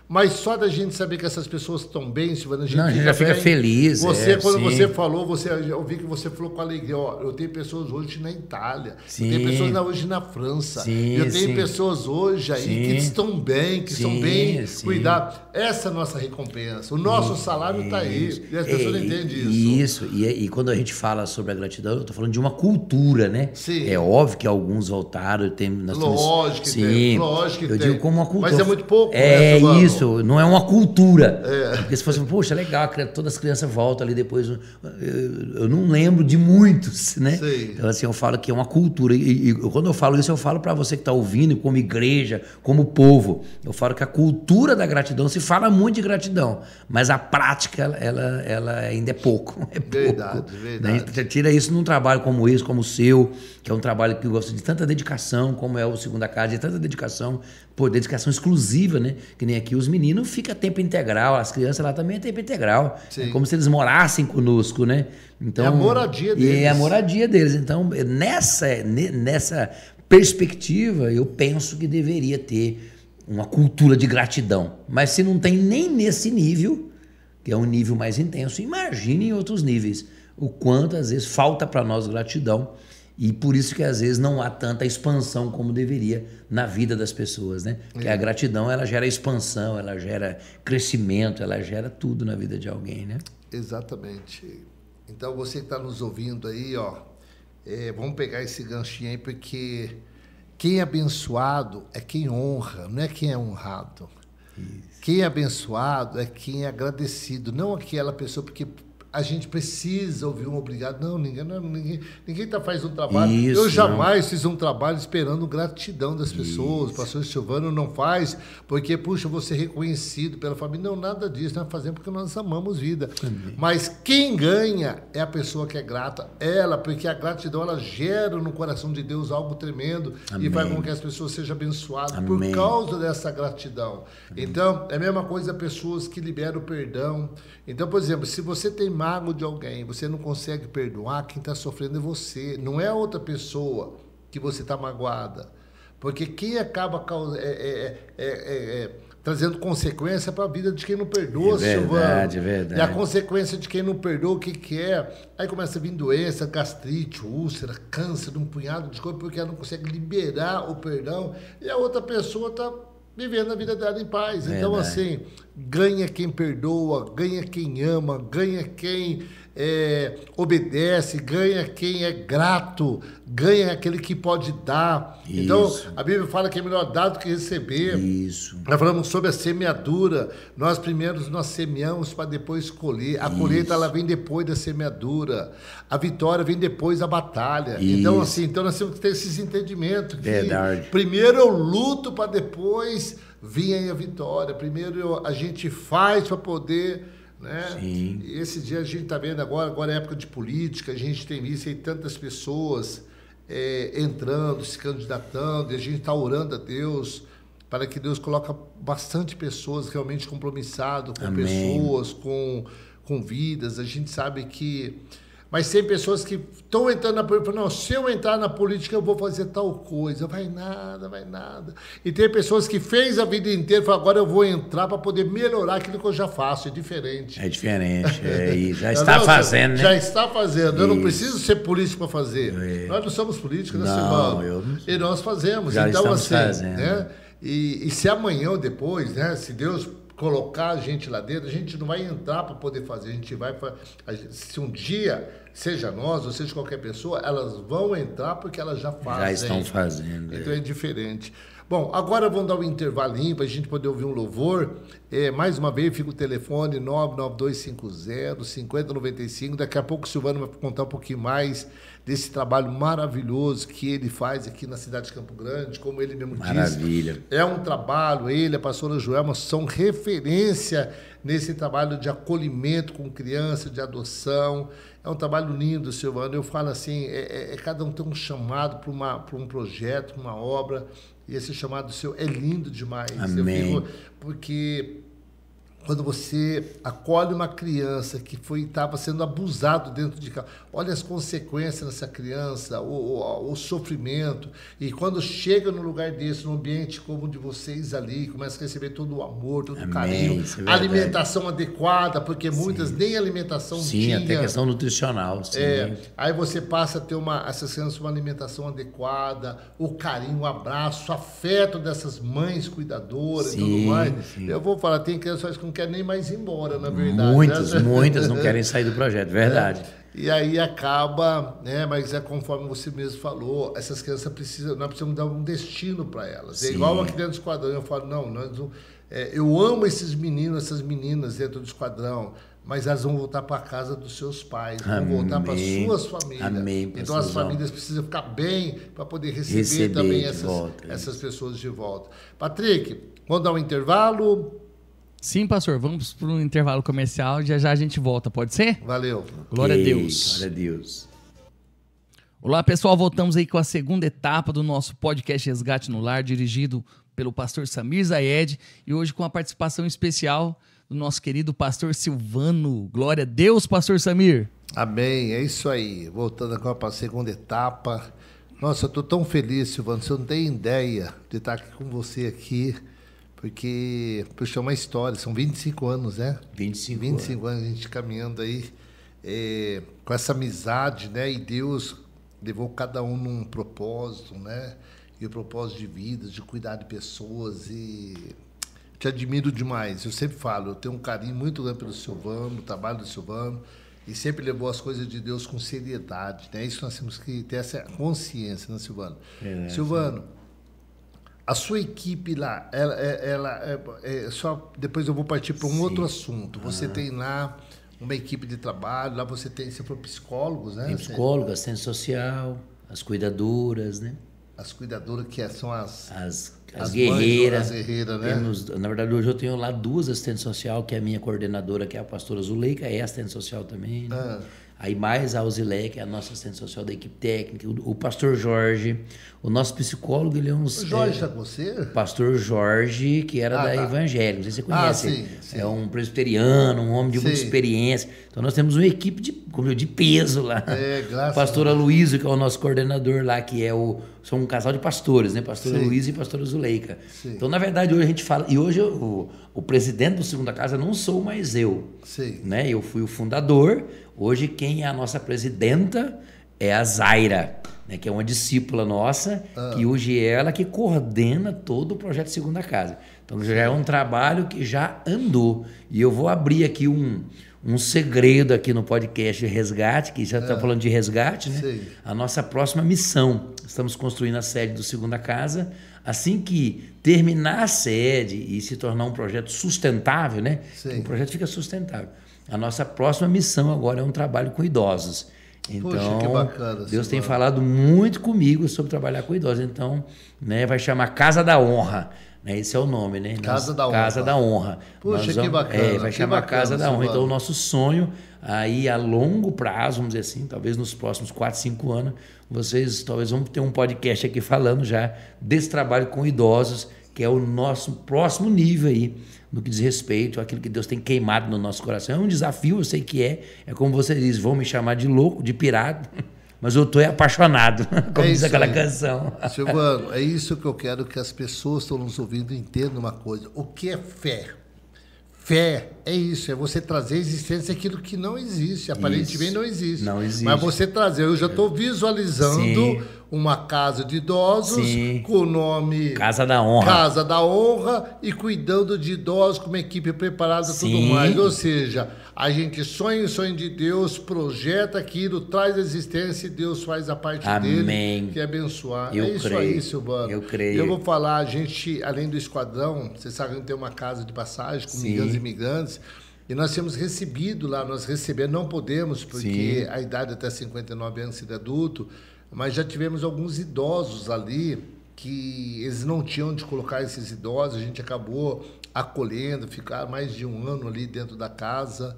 Mas só da gente saber que essas pessoas estão bem, Silvano, a gente já fica feliz. Quando sim. você falou, eu vi que você falou com alegria. Ó, eu tenho pessoas hoje na Itália, sim. eu tenho pessoas hoje na França, sim, eu tenho sim. pessoas hoje aí sim. que estão bem, que sim, estão bem sim. cuidados. Essa é a nossa recompensa. O nosso salário está aí. E as pessoas não entendem isso. Isso. E quando a gente fala sobre a gratidão, eu estou falando de uma cultura, né? Sim. É óbvio que alguns voltaram. Lógico que tem. Lógico que eu tem. digo como uma cultura. Mas é muito pouco. É isso. Não é uma cultura. É. Porque se fosse, poxa, legal, todas as crianças voltam ali depois. Eu não lembro de muitos, né? Sim. Então, assim, eu falo que é uma cultura. E quando eu falo isso, eu falo para você que está ouvindo, como igreja, como povo. Eu falo que a cultura da gratidão, se fala muito de gratidão, mas a prática, ela ainda é pouco. É verdade, pouco, verdade. Né? Você tira isso num trabalho como esse, como o seu, que é um trabalho que gosta de tanta dedicação, como é o Segunda Casa, de tanta dedicação, dedicação exclusiva, né? Que nem aqui os meninos ficam tempo integral, as crianças lá também é tempo integral. Sim. É como se eles morassem conosco, né? Então, é a moradia deles. É a moradia deles. Então, nessa perspectiva, eu penso que deveria ter uma cultura de gratidão. Mas se não tem nem nesse nível, que é um nível mais intenso, imagine em outros níveis o quanto às vezes falta para nós gratidão, e por isso que às vezes não há tanta expansão como deveria na vida das pessoas, né? Porque a gratidão, ela gera expansão, ela gera crescimento, ela gera tudo na vida de alguém, né? Exatamente. Então você que está nos ouvindo aí, ó, vamos pegar esse ganchinho aí, porque quem é abençoado é quem honra, não é quem é honrado. Isso. Quem é abençoado é quem é agradecido, não aquela pessoa, porque a gente precisa ouvir um obrigado. Não, ninguém faz um trabalho. Isso, eu jamais fiz um trabalho esperando gratidão das pessoas. O pastor Silvano não faz porque, puxa, vou ser reconhecido pela família. Não, nada disso. Nós fazemos porque nós amamos vida. Amém. Mas quem ganha é a pessoa que é grata. Porque a gratidão, ela gera no coração de Deus algo tremendo. Amém. E faz com que as pessoas sejam abençoadas. Amém. Por causa dessa gratidão. Amém. Então, é a mesma coisa pessoas que liberam o perdão. Então, por exemplo, se você tem mágoa de alguém, você não consegue perdoar, quem está sofrendo é você, não é a outra pessoa que você está magoada. Porque quem acaba trazendo consequência para a vida de quem não perdoa, verdade, Silvano. Verdade. E a consequência de quem não perdoa, o que é? Aí começa a vir doença, gastrite, úlcera, câncer, um punhado de coisas, porque ela não consegue liberar o perdão, e a outra pessoa está vivendo a vida dela em paz. Verdade. Então, assim, ganha quem perdoa, ganha quem ama, ganha quem obedece, ganha quem é grato, ganha aquele que pode dar. Isso. Então, a Bíblia fala que é melhor dar do que receber. Isso. Nós falamos sobre a semeadura. Nós semeamos para depois colher. A colheita, ela vem depois da semeadura. A vitória vem depois da batalha. Isso. Então, assim, nós temos que ter esses entendimentos. Verdade. Primeiro eu luto para depois vir aí a vitória. Primeiro a gente faz para poder... Né? Sim. E esse dia a gente está vendo agora é época de política, a gente tem visto aí tantas pessoas entrando, se candidatando, e a gente está orando a Deus para que Deus coloque bastante pessoas realmente compromissadas com Amém. Pessoas, com vidas. A gente sabe que... Mas tem pessoas que estão entrando na política, não, se eu entrar na política eu vou fazer tal coisa, vai nada. E tem pessoas que fez a vida inteira e falam, agora eu vou entrar para poder melhorar aquilo que eu já faço, é diferente. É diferente, e já está fazendo, né? Já está fazendo, eu não preciso ser político para fazer. Nós não somos políticos, né, Silvano? E nós fazemos. Já então, assim, fazendo. Né? E se amanhã ou depois, né, se Deus colocar a gente lá dentro, a gente não vai entrar para poder fazer, a gente vai... Se um dia, seja nós ou seja qualquer pessoa, elas vão entrar porque elas já fazem. Já estão fazendo. Então é diferente. Bom, agora vamos dar um intervalinho para a gente poder ouvir um louvor. Mais uma vez, fica o telefone 99250-5095. Daqui a pouco o Silvano vai contar um pouquinho mais desse trabalho maravilhoso que ele faz aqui na cidade de Campo Grande, como ele mesmo Maravilha. diz. É um trabalho, ele, a pastora Joelma, são referência nesse trabalho de acolhimento com criança, de adoção. É um trabalho lindo, Silvano. Eu falo assim, cada um tem um chamado para um projeto, uma obra, e esse chamado seu é lindo demais. Amém. Porque quando você acolhe uma criança que estava sendo abusado dentro de casa, olha as consequências dessa criança, o sofrimento, e quando chega num lugar desse, num ambiente como o de vocês ali, começa a receber todo o amor, todo o carinho, alimentação adequada, porque muitas nem alimentação tinha. Sim, até questão nutricional. Sim. Aí você passa a ter essas crianças uma alimentação adequada, o carinho, o abraço, o afeto dessas mães cuidadoras e tudo mais. Sim. Eu vou falar, tem crianças que não querem nem mais ir embora, na verdade. Muitas não querem sair do projeto, verdade. E aí acaba, né? Mas conforme você mesmo falou, essas crianças nós precisamos dar um destino para elas. Sim. É igual aqui dentro do esquadrão, eu falo, eu amo esses meninos, essas meninas dentro do esquadrão, mas elas vão voltar para a casa dos seus pais, vão voltar para suas famílias. Amém, então as famílias precisam ficar bem para poder receber também essas pessoas de volta. Patrick, vamos dar um intervalo? Sim, pastor, vamos para um intervalo comercial, já a gente volta, pode ser? Valeu. Glória a Deus. Glória a Deus. Olá, pessoal, voltamos aí com a segunda etapa do nosso podcast Resgate no Lar, dirigido pelo pastor Samir Zayed, e hoje com a participação especial do nosso querido pastor Silvano. Glória a Deus, pastor Samir. Amém, é isso aí. Voltando agora para a segunda etapa. Nossa, eu estou tão feliz, Silvano, você não tem ideia de estar aqui com você aqui, porque, puxa, é uma história, são 25 anos, né? 25 anos a gente caminhando aí com essa amizade, né? E Deus levou cada um num propósito, né? E o propósito de vida, de cuidar de pessoas, e te admiro demais. Eu sempre falo, eu tenho um carinho muito grande pelo Silvano, o trabalho do Silvano, e sempre levou as coisas de Deus com seriedade, né? Isso nós temos que ter essa consciência, né, Silvano? Silvano, a sua equipe lá, só depois eu vou partir para um outro assunto. Você tem lá uma equipe de trabalho, lá você for psicólogos, né? Tem psicólogo, assistente social, as cuidadoras, né? As cuidadoras que são as guerreiras. As guerreiras, né? Na verdade, hoje eu tenho lá 2 assistentes sociais, que é a minha coordenadora, que é a pastora Zuleika, é assistente social também, né? Aí mais a Uzilé, que é a nossa assistente social da equipe técnica, o pastor Jorge, o nosso psicólogo, ele é um... O Jorge está com você? O pastor Jorge, que era da Evangelho, não sei se você conhece. Sim. É um presbiteriano, um homem de muita experiência. Então nós temos uma equipe de peso lá. Graças a pastora Luísa, que é o nosso coordenador lá, que são um casal de pastores, né? Pastora Luísa e pastora Zuleika. Sim. Então, na verdade, hoje a gente fala... E hoje o presidente do Segunda Casa não sou mais eu. Sim. Né? Eu fui o fundador. Hoje quem é a nossa presidenta é a Zaira, né? Que é uma discípula nossa, que hoje é ela que coordena todo o projeto Segunda Casa. Então já é um trabalho que já andou. E eu vou abrir aqui um segredo aqui no podcast Resgate, que já está falando de resgate, né? Sim. A nossa próxima missão. Estamos construindo a sede do Segunda Casa. Assim que terminar a sede e se tornar um projeto sustentável, né? O projeto fica sustentável. A nossa próxima missão agora é um trabalho com idosos. Então, poxa, que bacana, Deus tem falado muito comigo sobre trabalhar com idosos. Então, né, vai chamar Casa da Honra. Né, esse é o nome, né? Casa da Honra. Casa da Honra. Poxa, que bacana. Vai chamar Casa da Honra. Então, o nosso sonho aí a longo prazo, vamos dizer assim, talvez nos próximos 4, 5 anos, vocês talvez vão ter um podcast aqui falando já desse trabalho com idosos, que é o nosso próximo nível aí, no que diz respeito àquilo que Deus tem queimado no nosso coração. É um desafio, eu sei que é como você diz, vão me chamar de louco, de pirado, mas eu estou apaixonado, como diz aquela canção. Silvano, é isso que eu quero que as pessoas que estão nos ouvindo entendam uma coisa. O que é fé? Fé é isso, é você trazer à existência aquilo que não existe, aparentemente não existe. Não existe. Mas você trazer, eu já estou visualizando uma casa de idosos com o nome Casa da Honra. Casa da Honra, e cuidando de idosos com uma equipe preparada e tudo mais. Ou seja, a gente sonha o sonho de Deus, projeta aquilo, traz a existência e Deus faz a parte dele, que é abençoar. Eu isso creio. aí, Silvano. Eu creio. Eu vou falar, a gente, além do esquadrão, você sabe que a gente tem uma casa de passagem com migrantes e imigrantes, e nós temos recebido lá, não podemos, porque a idade até 59 anos de adulto, mas já tivemos alguns idosos ali que eles não tinham onde colocar esses idosos, a gente acabou acolhendo, ficar mais de 1 ano ali dentro da casa,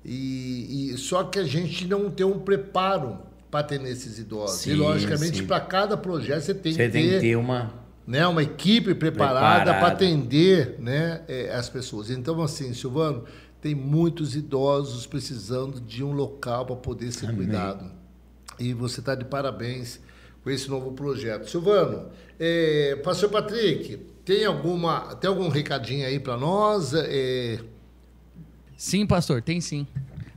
e só que a gente não tem um preparo para ter nesses idosos. E logicamente para cada projeto você tem que ter né, uma equipe preparada para atender, né, as pessoas. Então, assim, Silvano, tem muitos idosos precisando de um local para poder ser cuidado. E você está de parabéns com esse novo projeto. Silvano, pastor Patrick, tem algum recadinho aí para nós? Sim, pastor, tem sim.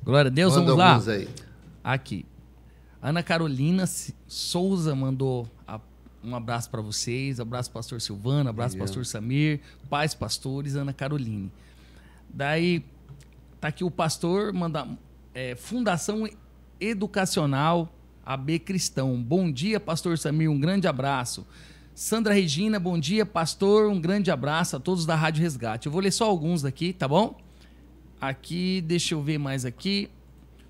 Glória a Deus, Manda vamos lá. alguns aí. Aqui. Ana Carolina Souza mandou um abraço para vocês, abraço pastor Silvano, abraço pastor Samir, pais pastores, Ana Caroline. Daí, tá aqui o pastor, Fundação Educacional AB Cristão. Bom dia, pastor Samir, um grande abraço. Sandra Regina, bom dia, pastor, um grande abraço a todos da Rádio Resgate. Eu vou ler só alguns daqui, tá bom? Aqui, deixa eu ver mais aqui.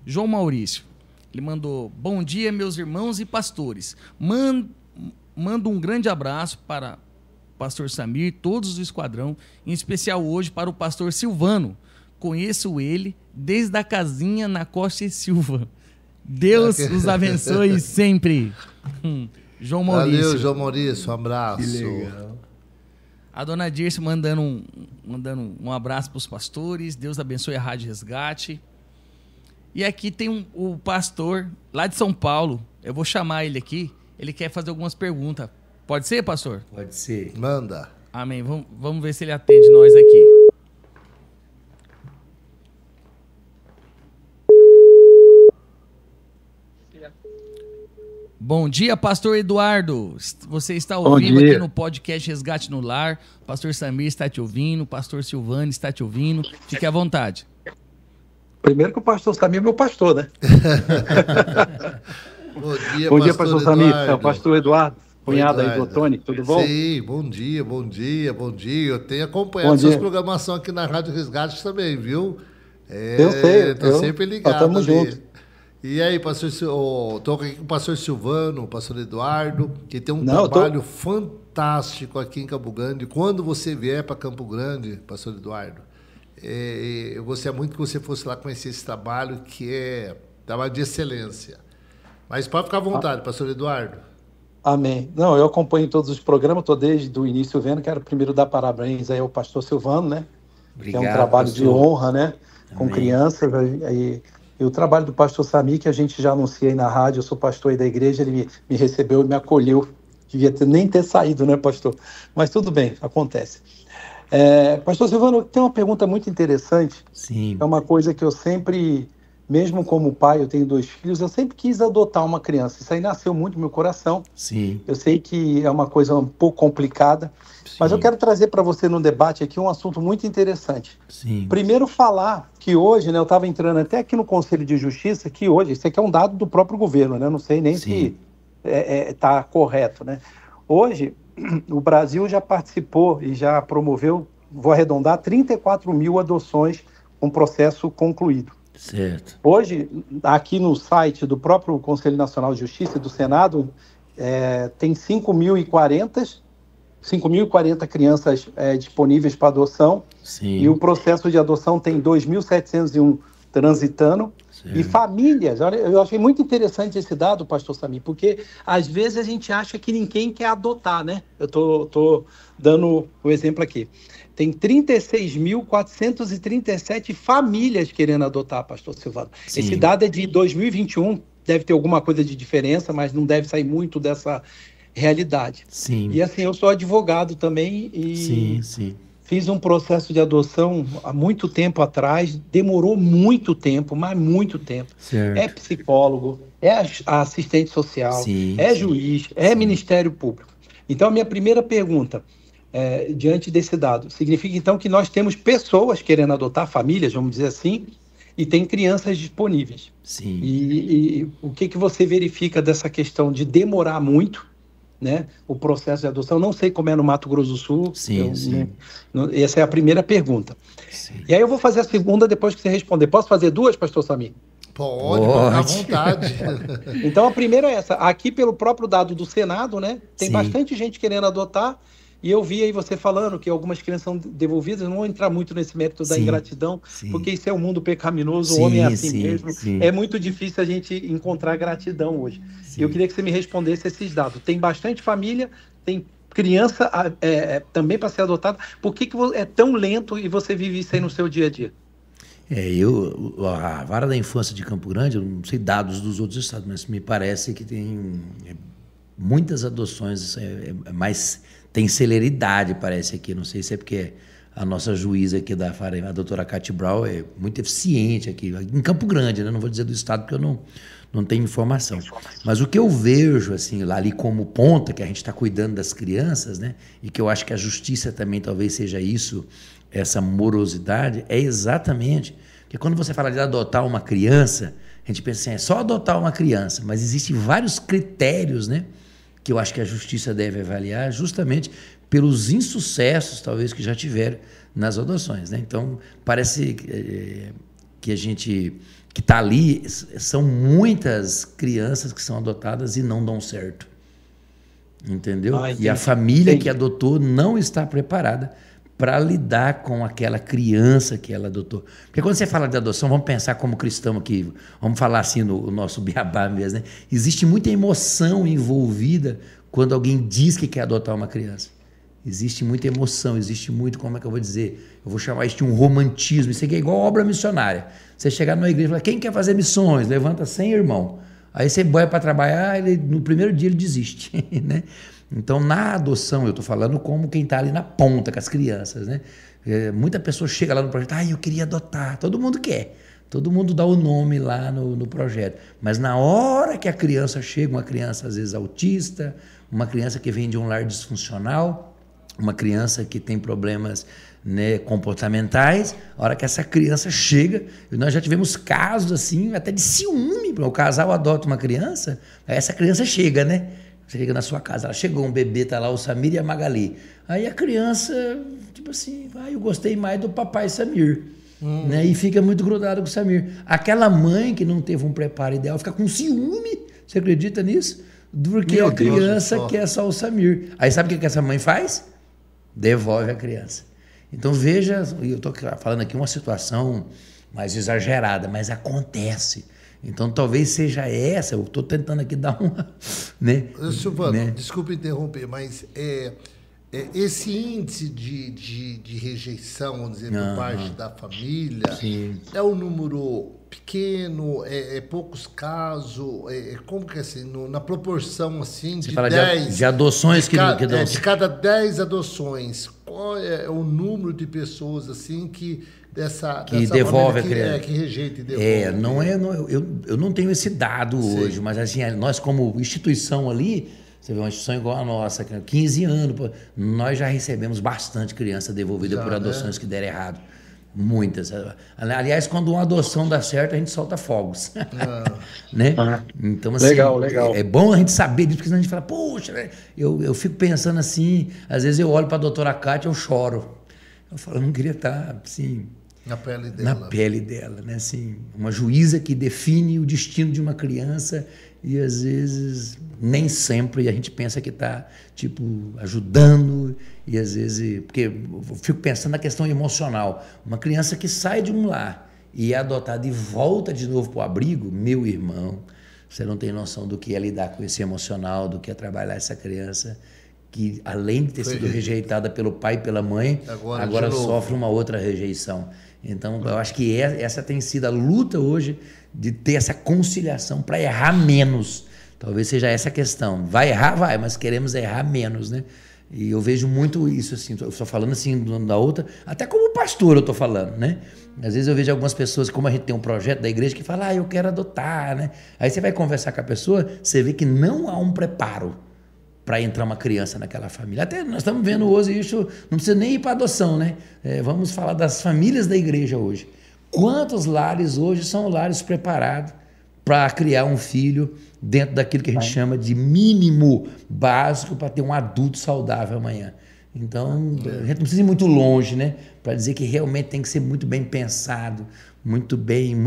João Maurício, ele mandou: bom dia, meus irmãos e pastores. Mando um grande abraço para o pastor Samir, todos do esquadrão, em especial hoje para o pastor Silvano. Conheço ele desde a casinha na Costa e Silva. Deus os abençoe sempre. João Maurício. Valeu, João Maurício, um abraço. Que legal. A dona Dirce mandando um abraço para os pastores. Deus abençoe a Rádio Resgate. E aqui tem o pastor lá de São Paulo. Eu vou chamar ele aqui. Ele quer fazer algumas perguntas. Pode ser, pastor? Pode ser. Manda. Amém. Vamos ver se ele atende nós aqui. Bom dia, pastor Eduardo. Você está ao vivo aqui no podcast Resgate no Lar. Pastor Samir está te ouvindo, pastor Silvano está te ouvindo. Fique à vontade. Primeiro que o pastor Samir é meu pastor, né? Bom dia, pastor Samir. É o pastor Eduardo, cunhado aí do Tony. Tudo bom? Sim, bom dia. Eu tenho acompanhado suas programações aqui na Rádio Resgate também, viu? Eu sei. Estou sempre ligado. Estamos juntos. E aí, pastor, estou aqui com o pastor Silvano, o pastor Eduardo, que tem um trabalho fantástico aqui em Campo Grande. Quando você vier para Campo Grande, pastor Eduardo, eu gostaria muito que você fosse lá conhecer esse trabalho, que é trabalho de excelência. Mas pode ficar à vontade, pastor Eduardo. Amém. Não, eu acompanho todos os programas, estou desde o início vendo. Quero primeiro dar parabéns aí ao pastor Silvano, né? Obrigado, que é um trabalho pastor. de honra, né? Com Amém. Crianças. E o trabalho do pastor Samir, que a gente já anunciei na rádio, eu sou pastor aí da igreja, ele me recebeu e me acolheu. Devia nem ter saído, né, pastor? Mas tudo bem, acontece. Pastor Silvano, tem uma pergunta muito interessante. Sim. É uma coisa que eu sempre, mesmo como pai, eu tenho 2 filhos, eu sempre quis adotar uma criança. Isso aí nasceu muito no meu coração. Sim. Eu sei que é uma coisa um pouco complicada, mas eu quero trazer para você no debate aqui um assunto muito interessante. Sim. Primeiro falar que hoje, né, eu estava entrando até aqui no Conselho de Justiça, que hoje, isso aqui é um dado do próprio governo, né? Não sei nem se está correto, né? Hoje, o Brasil já participou e já promoveu, vou arredondar, 34 mil adoções com processo concluído. Certo. Hoje, aqui no site do próprio Conselho Nacional de Justiça e do Senado, tem 5.040 crianças disponíveis para adoção. Sim. E o processo de adoção tem 2.701 transitando. Certo. E famílias, olha, eu achei muito interessante esse dado, pastor Samir, porque às vezes a gente acha que ninguém quer adotar, né? Eu tô dando o exemplo aqui. Tem 36.437 famílias querendo adotar, pastor Silvano. Sim. Esse dado é de 2021, deve ter alguma coisa de diferença, mas não deve sair muito dessa realidade. Sim. E assim, eu sou advogado também e Sim. fiz um processo de adoção há muito tempo atrás, demorou muito tempo, mas muito tempo. Certo. É psicólogo, é assistente social, juiz, Ministério Público. Então, a minha primeira pergunta, diante desse dado, significa então que nós temos pessoas querendo adotar, famílias, vamos dizer assim, e tem crianças disponíveis. Sim. E o que você verifica dessa questão de demorar muito, né, o processo de adoção? Não sei como é no Mato Grosso do Sul. Sim. Essa é a primeira pergunta. Sim. E aí eu vou fazer a segunda depois que você responder. Posso fazer 2, pastor Samir? Pode, à vontade. Então a primeira é essa. Aqui pelo próprio dado do Senado, né, tem bastante gente querendo adotar. E eu vi aí você falando que algumas crianças são devolvidas. Eu não vou entrar muito nesse mérito da ingratidão, porque isso é um mundo pecaminoso, o homem é assim mesmo. É muito difícil a gente encontrar gratidão hoje. Eu queria que você me respondesse esses dados. Tem bastante família, tem criança também para ser adotada, por que é tão lento e você vive isso aí no seu dia a dia? A Vara da Infância de Campo Grande, eu não sei dados dos outros estados, mas me parece que tem muitas adoções, mas tem celeridade, parece aqui, não sei se é porque a nossa juíza aqui da Vara, a doutora Cati Brau, é muito eficiente aqui, em Campo Grande, né? Não vou dizer do estado porque eu não tenho informação. Mas o que eu vejo assim, lá ali como ponta, que a gente está cuidando das crianças, né? E que eu acho que a justiça também talvez seja isso, essa morosidade, é exatamente que quando você fala de adotar uma criança, a gente pensa assim, é só adotar uma criança, mas existem vários critérios, né? Que eu acho que a justiça deve avaliar justamente pelos insucessos, talvez, que já tiveram nas adoções, né? Então, parece que a gente que está ali, são muitas crianças que são adotadas e não dão certo. Entendeu? E a família que adotou não está preparada para lidar com aquela criança que ela adotou. Porque quando você fala de adoção, vamos pensar como cristão aqui, vamos falar assim no nosso beabá mesmo, né? Existe muita emoção envolvida quando alguém diz que quer adotar uma criança. Existe muita emoção, existe muito, como é que eu vou dizer? Eu vou chamar isso de um romantismo. Isso aqui é igual obra missionária. Você chegar numa igreja e falar, quem quer fazer missões? Levanta 100 irmãos. Aí você vai para trabalhar, no primeiro dia ele desiste, né? Então, na adoção, eu estou falando como quem está ali na ponta com as crianças, né? Muita pessoa chega lá no projeto, eu queria adotar. Todo mundo quer. Todo mundo dá o nome lá no projeto. Mas na hora que a criança chega, uma criança às vezes autista, uma criança que vem de um lar disfuncional, uma criança que tem problemas, né, comportamentais, a hora que essa criança chega, nós já tivemos casos assim, até de ciúme, o casal adota uma criança, aí essa criança chega, né? Você chega na sua casa, ela chegou, um bebê, tá lá o Samir e a Magali. Aí a criança, tipo assim, eu gostei mais do papai Samir. Né? E fica muito grudado com o Samir. Aquela mãe que não teve um preparo ideal fica com ciúme, você acredita nisso? Porque a criança quer só o Samir. Aí sabe o que essa mãe faz? Devolve a criança. Então veja, eu estou falando aqui uma situação mais exagerada, mas acontece. Então talvez seja essa, eu estou tentando aqui dar uma... Né? Silvano, né? Desculpe interromper, mas esse índice de rejeição, vamos dizer, por parte da família, sim, é um número pequeno, poucos casos, como que é assim, na proporção assim, você de fala 10... De adoções que dão... de cada 10 adoções, qual é o número de pessoas assim que devolve a criança? Que rejeita e devolve. Eu não tenho esse dado hoje, mas assim, nós como instituição ali, você vê uma instituição igual a nossa, 15 anos, nós já recebemos bastante criança devolvida por adoções que deram errado. Muitas. Aliás, quando uma adoção dá certo, a gente solta fogos. Né? Então, assim, legal. É bom a gente saber disso, porque senão a gente fala, poxa, eu fico pensando assim, às vezes eu olho para a doutora Cátia, eu choro. Eu falo, eu não queria estar assim... Na pele dela. Né? Assim, uma juíza que define o destino de uma criança e às vezes nem sempre a gente pensa que está tipo ajudando e às vezes porque eu fico pensando na questão emocional, uma criança que sai de um lar e é adotada e volta de novo para o abrigo, meu irmão, você não tem noção do que é lidar com esse emocional, do que é trabalhar essa criança que além de ter sido rejeitada pelo pai e pela mãe, agora sofre uma outra rejeição. Então, eu acho que essa tem sido a luta hoje de ter essa conciliação para errar menos. Talvez seja essa a questão. Vai errar, vai, mas queremos errar menos, né? E eu vejo muito isso, assim, eu estou falando assim da outra, até como pastor eu estou falando, né? Às vezes eu vejo algumas pessoas, como a gente tem um projeto da igreja, que fala, eu quero adotar, né? Aí você vai conversar com a pessoa, você vê que não há um preparo para entrar uma criança naquela família. Até nós estamos vendo hoje isso, não precisa nem ir para adoção, né? Vamos falar das famílias da igreja hoje. Quantos lares hoje são lares preparados para criar um filho dentro daquilo que a gente chama de mínimo básico para ter um adulto saudável amanhã? Então, a gente não precisa ir muito longe, né? Para dizer que realmente tem que ser muito bem pensado,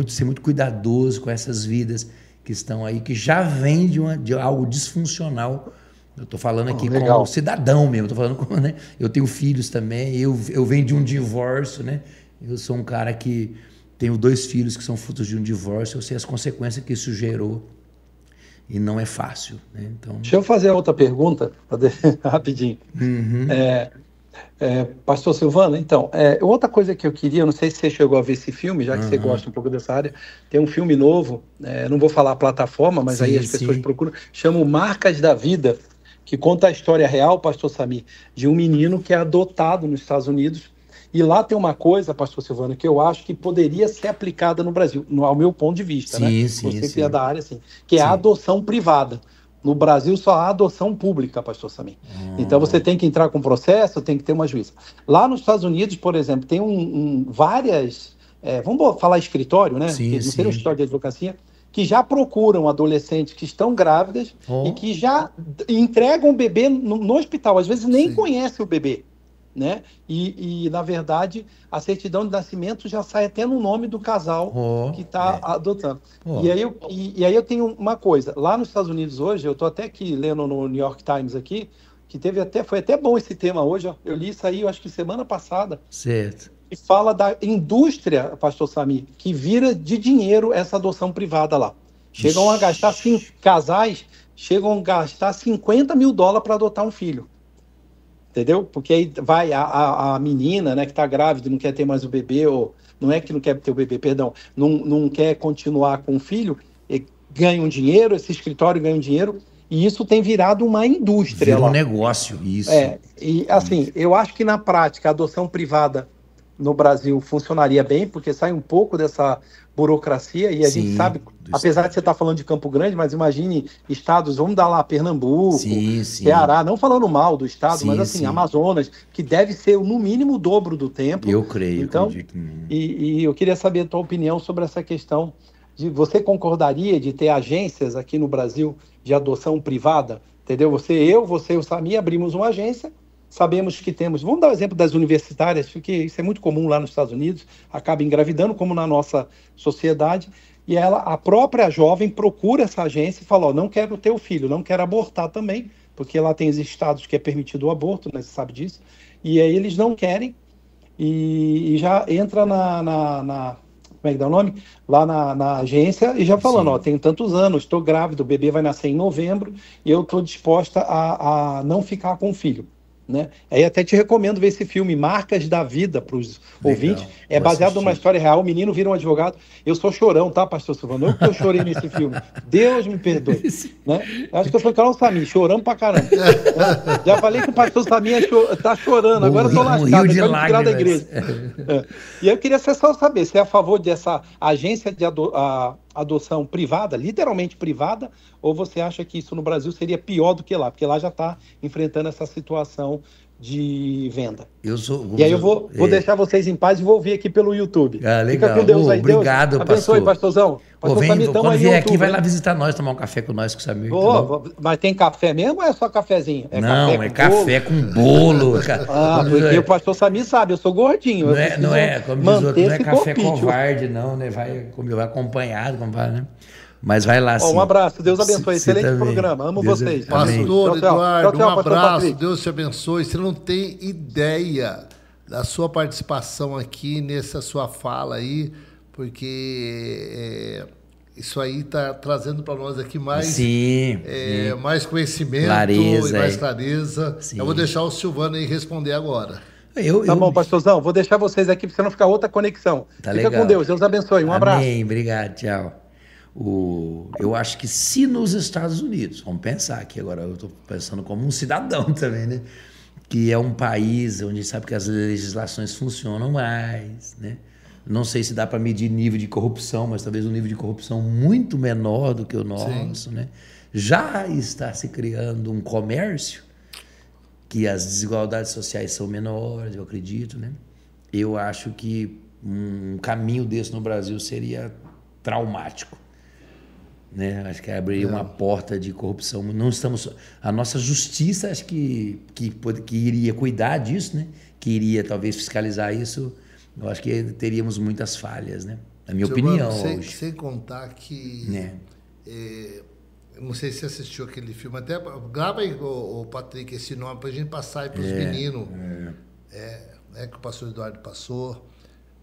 ser muito cuidadoso com essas vidas que estão aí, que já vêm de algo disfuncional. Eu estou falando aqui como cidadão mesmo, estou falando como, né? Eu tenho filhos também, eu venho de um divórcio, né? Eu sou um cara que tenho 2 filhos que são frutos de um divórcio, eu sei as consequências que isso gerou. e não é fácil, né? Então... Deixa eu fazer outra pergunta, rapidinho. Uhum. Pastor Silvano, então, outra coisa que eu queria, não sei se você chegou a ver esse filme, já que você gosta um pouco dessa área, tem um filme novo, não vou falar a plataforma, mas aí as pessoas procuram, chama Marcas da Vida, que conta a história real, pastor Samir, de um menino que é adotado nos Estados Unidos, e lá tem uma coisa, pastor Silvano, que eu acho que poderia ser aplicada no Brasil, ao meu ponto de vista, né? Você que é da área, assim, que é a adoção privada. No Brasil só há adoção pública, pastor Samir. Então você tem que entrar com processo, tem que ter uma juíza. Lá nos Estados Unidos, por exemplo, tem várias... vamos falar escritório, né? Não seria um escritório de advocacia, que já procuram adolescentes que estão grávidas e que já entregam o bebê no hospital. Às vezes nem conhecem o bebê, né? E, na verdade, a certidão de nascimento já sai até no nome do casal que está adotando. E aí eu tenho uma coisa. Lá nos Estados Unidos hoje, eu estou até aqui lendo no New York Times aqui, que foi até bom esse tema hoje. Ó. Eu li isso aí, eu acho que semana passada. Certo. E fala da indústria, pastor Samir, que vira de dinheiro essa adoção privada lá. Chegam a gastar, casais chegam a gastar $50 mil para adotar um filho. Entendeu? Porque aí vai a menina, né, que está grávida e não quer ter mais o bebê, ou não é que não quer ter o bebê, perdão, não quer continuar com o filho, ganha um dinheiro, esse escritório ganha um dinheiro, e isso tem virado uma indústria. Vira um negócio, isso. E assim, eu acho que na prática a adoção privada no Brasil funcionaria bem, porque sai um pouco dessa burocracia, e a gente sabe, apesar de você estar falando de Campo Grande, mas imagine estados, vamos dar lá Pernambuco, Ceará, não falando mal do estado, mas assim, Amazonas, que deve ser no mínimo o dobro do tempo. Eu creio. Então, e eu queria saber a tua opinião sobre essa questão de você concordaria de ter agências aqui no Brasil de adoção privada? Entendeu? Você e o Samir abrimos uma agência. Sabemos que temos... Vamos dar o exemplo das universitárias, porque isso é muito comum lá nos Estados Unidos, acaba engravidando, como na nossa sociedade, e a própria jovem procura essa agência e fala, não quero ter o filho, não quero abortar também, porque lá tem os estados que é permitido o aborto, né, você sabe disso, e aí eles não querem, e já entra como é que dá o nome? Lá na agência e já falando, tenho tantos anos, estou grávida, o bebê vai nascer em novembro, e eu estou disposta a não ficar com o filho. Né? Aí até te recomendo ver esse filme Marcas da Vida para os ouvintes. É baseado numa história real. O menino vira um advogado. Eu sou chorão, tá, pastor Silvano? Eu que eu chorei nesse filme. Deus me perdoe. Né? Acho que eu sou Carol Samir, chorando pra caramba. Já falei que o pastor Samir tá chorando. Agora eu tô lascado. De lágrimas. Da igreja. E eu queria só saber se é a favor dessa agência de adoção privada, literalmente privada, ou você acha que isso no Brasil seria pior do que lá? Porque lá já está enfrentando essa situação de venda. E aí eu vou deixar vocês em paz e vou ouvir aqui pelo YouTube. Legal. Fica com Deus aí. Obrigado, Deus abençoe, pastorzão. Quando vier aqui, vai lá visitar nós, tomar um café com nós, com o Samir. Mas tem café mesmo ou é só cafezinho? Não, café com bolo. Porque o pastor Samir sabe, eu sou gordinho. Não é café covarde, não, né? Vai acompanhado, né? Mas vai lá, sim. Um abraço, Deus abençoe. Excelente programa, amo vocês. Pastor Eduardo, um abraço, Deus te abençoe. Você não tem ideia da sua participação aqui nessa sua fala aí, porque isso aí está trazendo para nós aqui mais, mais conhecimento, clareza, mais clareza. Eu vou deixar o Silvano aí responder agora. Tá bom, pastorzão, vou deixar vocês aqui para você não ficar outra conexão. Fica legal. Com Deus, Deus abençoe. Um abraço. Amém, obrigado, tchau. Eu acho que se nos Estados Unidos, vamos pensar aqui agora, eu estou pensando como um cidadão também, né? Que é um país onde a gente sabe que as legislações funcionam mais, né? Não sei se dá para medir nível de corrupção, mas talvez um nível de corrupção muito menor do que o nosso, né? Já está se criando um comércio que as desigualdades sociais são menores, eu acredito, né? Eu acho que um caminho desse no Brasil seria traumático. Né? Acho que abriria uma porta de corrupção. A nossa justiça, acho que iria cuidar disso, né? Que iria talvez fiscalizar isso. Eu acho que teríamos muitas falhas, né? Na minha opinião. Sem contar que não sei se você assistiu aquele filme, até grava aí, o Patrick, esse nome para a gente passar aí para os meninos. Que o pastor Eduardo passou.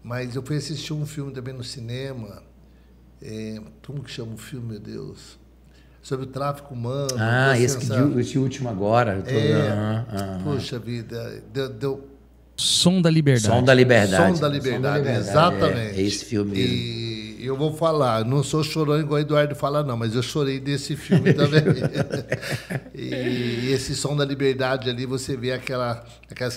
Mas eu fui assistir um filme também no cinema. Como que chama o filme, meu Deus? sobre o tráfico humano. Esse último agora. Poxa vida, deu... Som da Liberdade. Som da Liberdade. Som da Liberdade, exatamente. É esse filme mesmo. E eu vou falar, não sou chorão igual o Eduardo fala, não, mas eu chorei desse filme também. E esse Som da Liberdade ali, você vê aquelas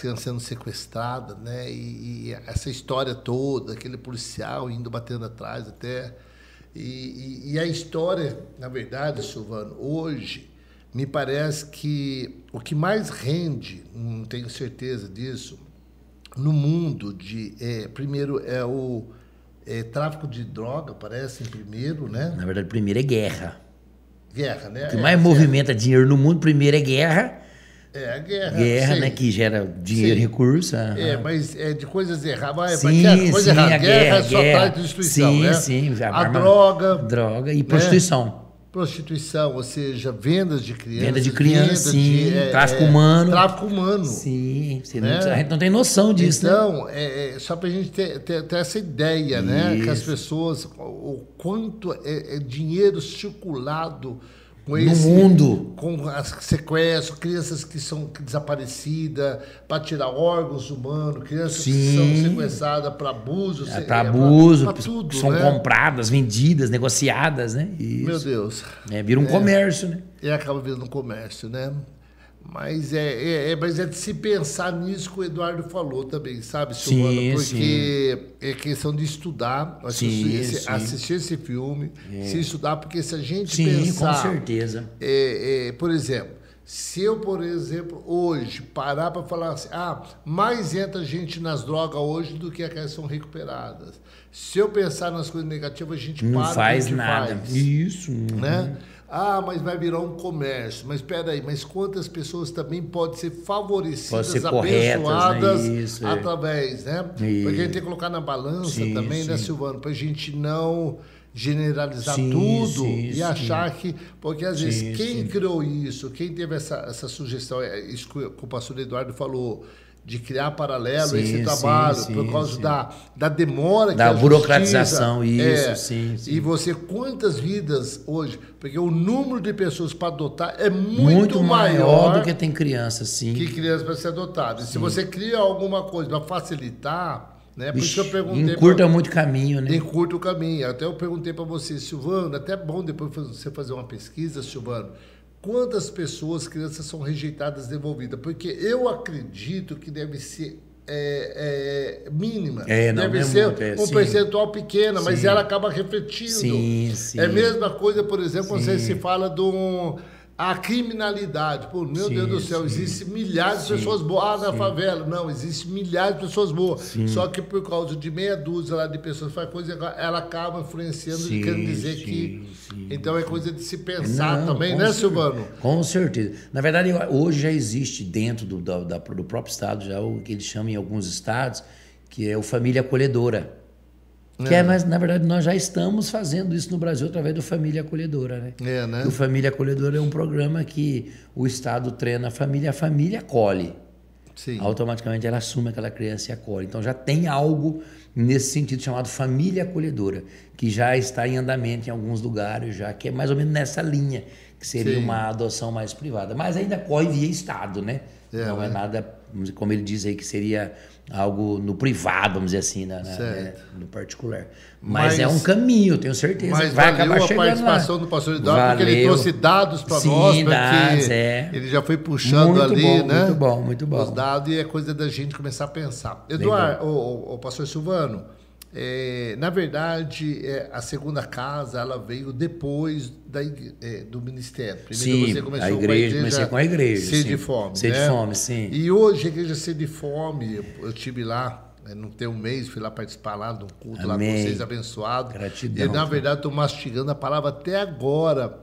crianças sendo sequestradas, né? E essa história toda, aquele policial indo batendo atrás até. E a história, na verdade, Silvano, hoje, me parece que o que mais rende, não tenho certeza disso, no mundo primeiro é o tráfico de droga, parece, em primeiro, né? Na verdade, primeiro é guerra. Guerra, né? O que mais movimenta dinheiro no mundo, primeiro é guerra. A guerra. Guerra, né? Que gera dinheiro e recurso. Mas é de coisas erradas. Sim, a guerra só traz destruição, né? Sim. A droga e prostituição. Prostituição, ou seja, vendas de crianças. Venda de crianças, tráfico humano. Tráfico humano. Sim, a gente não tem noção disso, então, né? Só para a gente ter essa ideia, né? Que as pessoas, o quanto é dinheiro circulado com no mundo, com sequestro, crianças que são desaparecidas, para tirar órgãos humanos, crianças que são sequestradas para abuso. Para abuso, pra tudo, são né? compradas, vendidas, negociadas, né? Isso. Meu Deus. Vira um comércio, né? E acaba virando um comércio, né? Mas mas é de se pensar nisso que o Eduardo falou também, sabe, Silvana? Porque é questão de estudar, assistir esse filme, se estudar, porque se a gente pensar... com certeza. Por exemplo, se eu, hoje parar para falar assim, mais entra gente nas drogas hoje do que aquelas que são recuperadas. Se eu pensar nas coisas negativas, a gente não faz nada. Isso. Né? Mas vai virar um comércio. Mas espera aí, mas quantas pessoas também podem ser favorecidas, abençoadas através, né? Porque a gente tem que colocar na balança também, né, Silvano? Para a gente não generalizar tudo e achar que... Porque, às vezes, quem criou isso, quem teve essa sugestão, isso que o pastor Eduardo falou, de criar paralelo a esse trabalho, por causa da demora, da burocratização, isso. E você, quantas vidas hoje, porque o número de pessoas para adotar é muito maior do que tem criança, sim. Que criança para ser adotada. E se você cria alguma coisa para facilitar, né? Por isso que eu perguntei. Encurta muito caminho, né? Encurta o caminho. Até eu perguntei para você, Silvano, até bom depois você fazer uma pesquisa, Silvano. Quantas pessoas, crianças, são rejeitadas, devolvidas? Porque eu acredito que deve ser mínima. Deve ser um percentual pequeno, mas ela acaba refletindo. É a mesma coisa, por exemplo, quando você se fala a criminalidade. Pô, meu Deus do céu, existem milhares de pessoas boas. Na favela. Não, existem milhares de pessoas boas. Só que por causa de meia dúzia lá de pessoas que faz coisa, ela acaba influenciando, querendo dizer que... Então é coisa de se pensar também, né, Silvano? Com certeza. Na verdade, hoje já existe dentro do próprio Estado, já o que eles chamam em alguns estados, que é o Família Acolhedora. Mas, na verdade, nós já estamos fazendo isso no Brasil através do Família Acolhedora, né? O Família Acolhedora é um programa que o Estado treina a família acolhe. Automaticamente ela assume aquela criança e acolhe. Então já tem algo nesse sentido chamado Família Acolhedora, que já está em andamento em alguns lugares, já que é mais ou menos nessa linha, que seria uma adoção mais privada. Mas ainda corre via Estado, né? Não é nada, como ele diz aí, que seria algo no privado, vamos dizer assim, no particular. Mas é um caminho, tenho certeza. Mas vai acabar chegando a participação do pastor Eduardo, porque ele trouxe dados para nós, porque ele já foi puxando muito ali, bom, né? Muito bom. Os dados, e é coisa da gente começar a pensar. Eduardo, o pastor Silvano, na verdade, a segunda casa, ela veio depois do ministério. Primeiro você começou comecei com a igreja. Sede e Fome. Sede e Fome, sim. E hoje a igreja Sede e Fome, eu estive lá, não tem um mês, fui lá participar lá de um culto lá com vocês, abençoado. Gratidão. E na verdade estou mastigando a palavra até agora,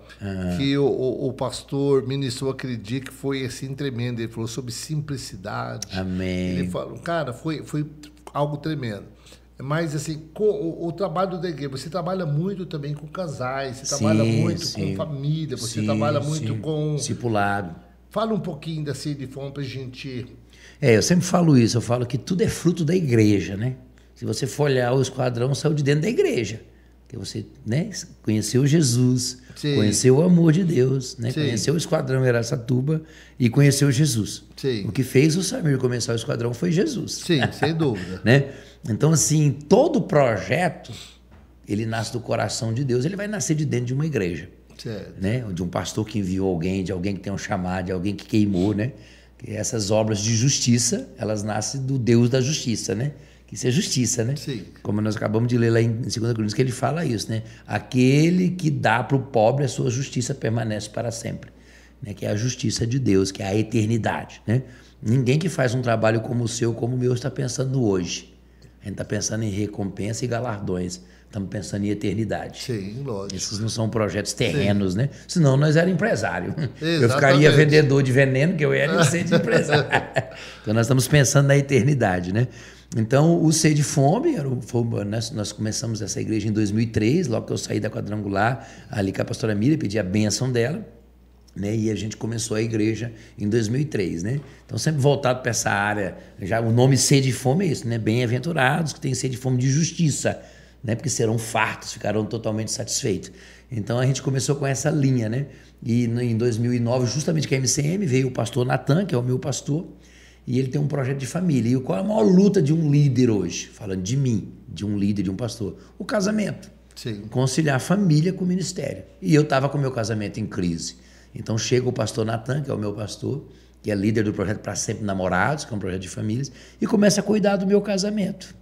que o pastor ministrou aquele dia, que foi assim tremendo. Ele falou sobre simplicidade. Amém. Ele falou, cara, foi algo tremendo. Mas, assim, o trabalho da igreja, você trabalha muito também com casais, você trabalha muito com família, você trabalha muito com... discipulado. Fala um pouquinho da Sede e Fome para a gente... Eu sempre falo isso, eu falo que tudo é fruto da igreja, né? Se você for olhar o esquadrão, saiu de dentro da igreja. que você, né, conheceu Jesus, Sim. conheceu o amor de Deus, né, Sim. conheceu o Esquadrão Araçatuba e conheceu Jesus. Sim. O que fez o Samir começar o Esquadrão foi Jesus. Sim, sem dúvida. Né? Então, assim, todo projeto, ele nasce do coração de Deus, ele vai nascer de dentro de uma igreja. Certo. Né? De um pastor que enviou alguém, de alguém que tem um chamado, de alguém que queimou, né? Que essas obras de justiça, elas nascem do Deus da justiça, né? Que isso é justiça, né? Sim. Como nós acabamos de ler lá em 2 Coríntios, que ele fala isso, né? Aquele que dá para o pobre, a sua justiça permanece para sempre, né? Que é a justiça de Deus, que é a eternidade, né? Ninguém que faz um trabalho como o seu, como o meu, está pensando no hoje. A gente está pensando em recompensa e galardões. Estamos pensando em eternidade. Sim, lógico. Esses não são projetos terrenos, né? Senão nós éramos empresário. Exatamente. Eu ficaria vendedor de veneno, que eu era ser de empresário. Então nós estamos pensando na eternidade, né? Então o Sede Fome, nós começamos essa igreja em 2003, logo que eu saí da Quadrangular, ali com a pastora Miriam, pedi a bênção dela, né? E a gente começou a igreja em 2003, né? Então sempre voltado para essa área, já o nome Sede e Fome é isso, né? Bem-aventurados que têm sede e fome de justiça, né? Porque serão fartos, ficarão totalmente satisfeitos. Então a gente começou com essa linha, né? E em 2009, justamente com a MCM, veio o pastor Natan, que é o meu pastor, e ele tem um projeto de família. E qual é a maior luta de um líder hoje? Falando de mim, de um líder, de um pastor. O casamento. Sim. Conciliar a família com o ministério. E eu estava com o meu casamento em crise. Então chega o pastor Natan, que é o meu pastor, que é líder do projeto Para Sempre Namorados, que é um projeto de famílias, e começa a cuidar do meu casamento.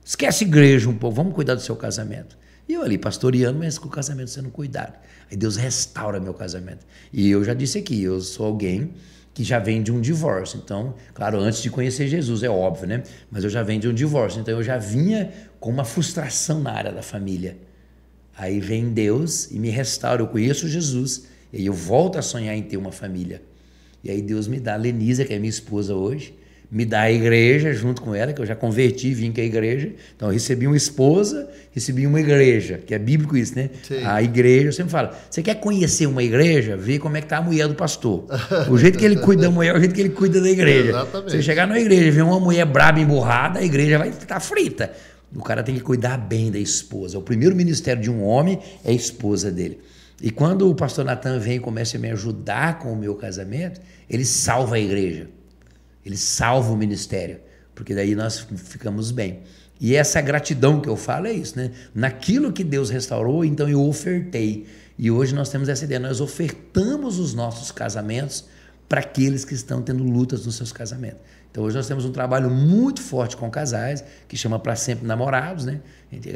Esquece igreja um pouco, vamos cuidar do seu casamento. E eu ali pastoreando, mas com o casamento sendo cuidado. Aí Deus restaura meu casamento. E eu já disse aqui, eu sou alguém que já vem de um divórcio. Então, claro, antes de conhecer Jesus, é óbvio, né? Mas eu já venho de um divórcio. Então eu já vinha com uma frustração na área da família. Aí vem Deus e me restaura. Eu conheço Jesus e aí eu volto a sonhar em ter uma família. E aí Deus me dá a Lenisa, que é minha esposa hoje, me dá a igreja junto com ela, que eu já converti, vim com a igreja. Então eu recebi uma esposa, recebi uma igreja, que é bíblico isso, né? Sim. A igreja, eu sempre falo, você quer conhecer uma igreja? Vê como é que tá a mulher do pastor. O jeito que ele cuida da mulher é o jeito que ele cuida da igreja. Exatamente. Você chegar na igreja e ver uma mulher braba, emburrada, a igreja vai estar frita. O cara tem que cuidar bem da esposa. O primeiro ministério de um homem é a esposa dele. E quando o pastor Natan vem e começa a me ajudar com o meu casamento, ele salva a igreja. Ele salva o ministério, porque daí nós ficamos bem. E essa gratidão que eu falo é isso, né? Naquilo que Deus restaurou, então eu ofertei. E hoje nós temos essa ideia, nós ofertamos os nossos casamentos para aqueles que estão tendo lutas nos seus casamentos. Então hoje nós temos um trabalho muito forte com casais, que chama Para Sempre Namorados, né?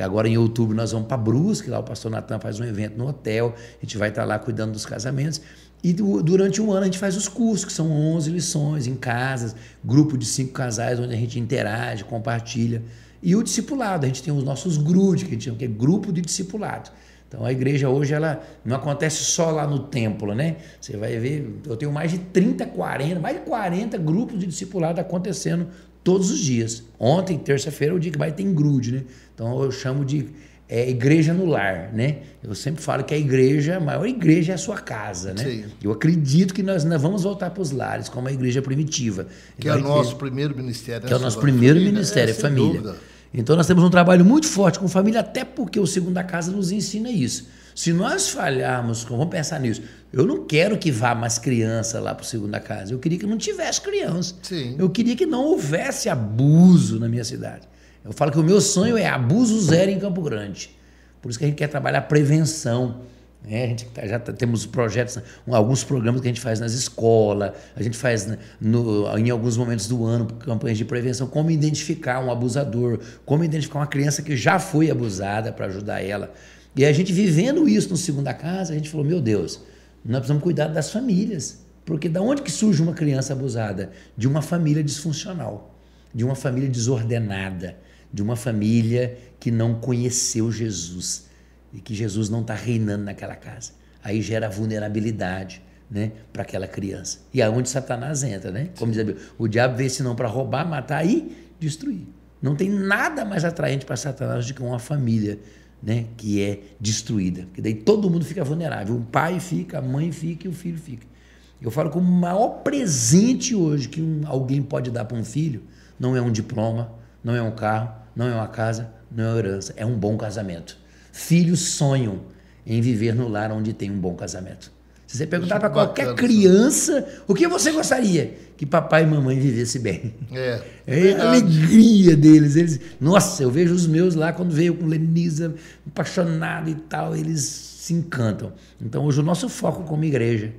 Agora em outubro nós vamos para Brusque, lá o pastor Natan faz um evento no hotel, a gente vai estar lá cuidando dos casamentos. E durante um ano a gente faz os cursos, que são 11 lições em casas, grupo de 5 casais, onde a gente interage, compartilha. E o discipulado, a gente tem os nossos GRUD, que a gente chama, que é grupo de discipulado. Então a igreja hoje, ela não acontece só lá no templo, né? Você vai ver, eu tenho mais de 40 grupos de discipulado acontecendo todos os dias. Ontem, terça-feira, é o dia que vai ter GRUD, né? Então eu chamo de igreja no lar, né? Eu sempre falo que a maior igreja é a sua casa, né? Sim. Eu acredito que nós vamos voltar para os lares como a igreja primitiva. Que é o nosso primeiro ministério. Que é o nosso primeiro ministério, é família. Dúvida. Então nós temos um trabalho muito forte com família, até porque o Segunda Casa nos ensina isso. Se nós falharmos, vamos pensar nisso, eu não quero que vá mais criança lá para o Segunda Casa, eu queria que não tivesse criança. Sim. Eu queria que não houvesse abuso na minha cidade. Eu falo que o meu sonho é abuso zero em Campo Grande. Por isso que a gente quer trabalhar prevenção. Né? A gente já temos projetos, alguns programas que a gente faz nas escolas, a gente faz em alguns momentos do ano campanhas de prevenção, como identificar um abusador, como identificar uma criança que já foi abusada para ajudar ela. E a gente vivendo isso no Segunda Casa, a gente falou, meu Deus, nós precisamos cuidar das famílias. Porque da onde que surge uma criança abusada? De uma família disfuncional, de uma família desordenada, de uma família que não conheceu Jesus e que Jesus não está reinando naquela casa. Aí gera vulnerabilidade, né, para aquela criança. E é onde Satanás entra, né? Como diz a Bíblia, o diabo veio senão para roubar, matar e destruir. Não tem nada mais atraente para Satanás do que uma família, né, que é destruída. Porque daí todo mundo fica vulnerável. O pai fica, a mãe fica e o filho fica. Eu falo que o maior presente hoje que alguém pode dar para um filho não é um diploma, não é um carro, não é uma casa, não é uma herança, é um bom casamento. Filhos sonham em viver no lar onde tem um bom casamento. Se você perguntar para qualquer bacana, criança, o que você gostaria? Que papai e mamãe vivessem bem. É a verdade. alegria deles. Nossa, eu vejo os meus lá, quando veio com Lenisa, apaixonado e tal, eles se encantam. Então, hoje o nosso foco como igreja,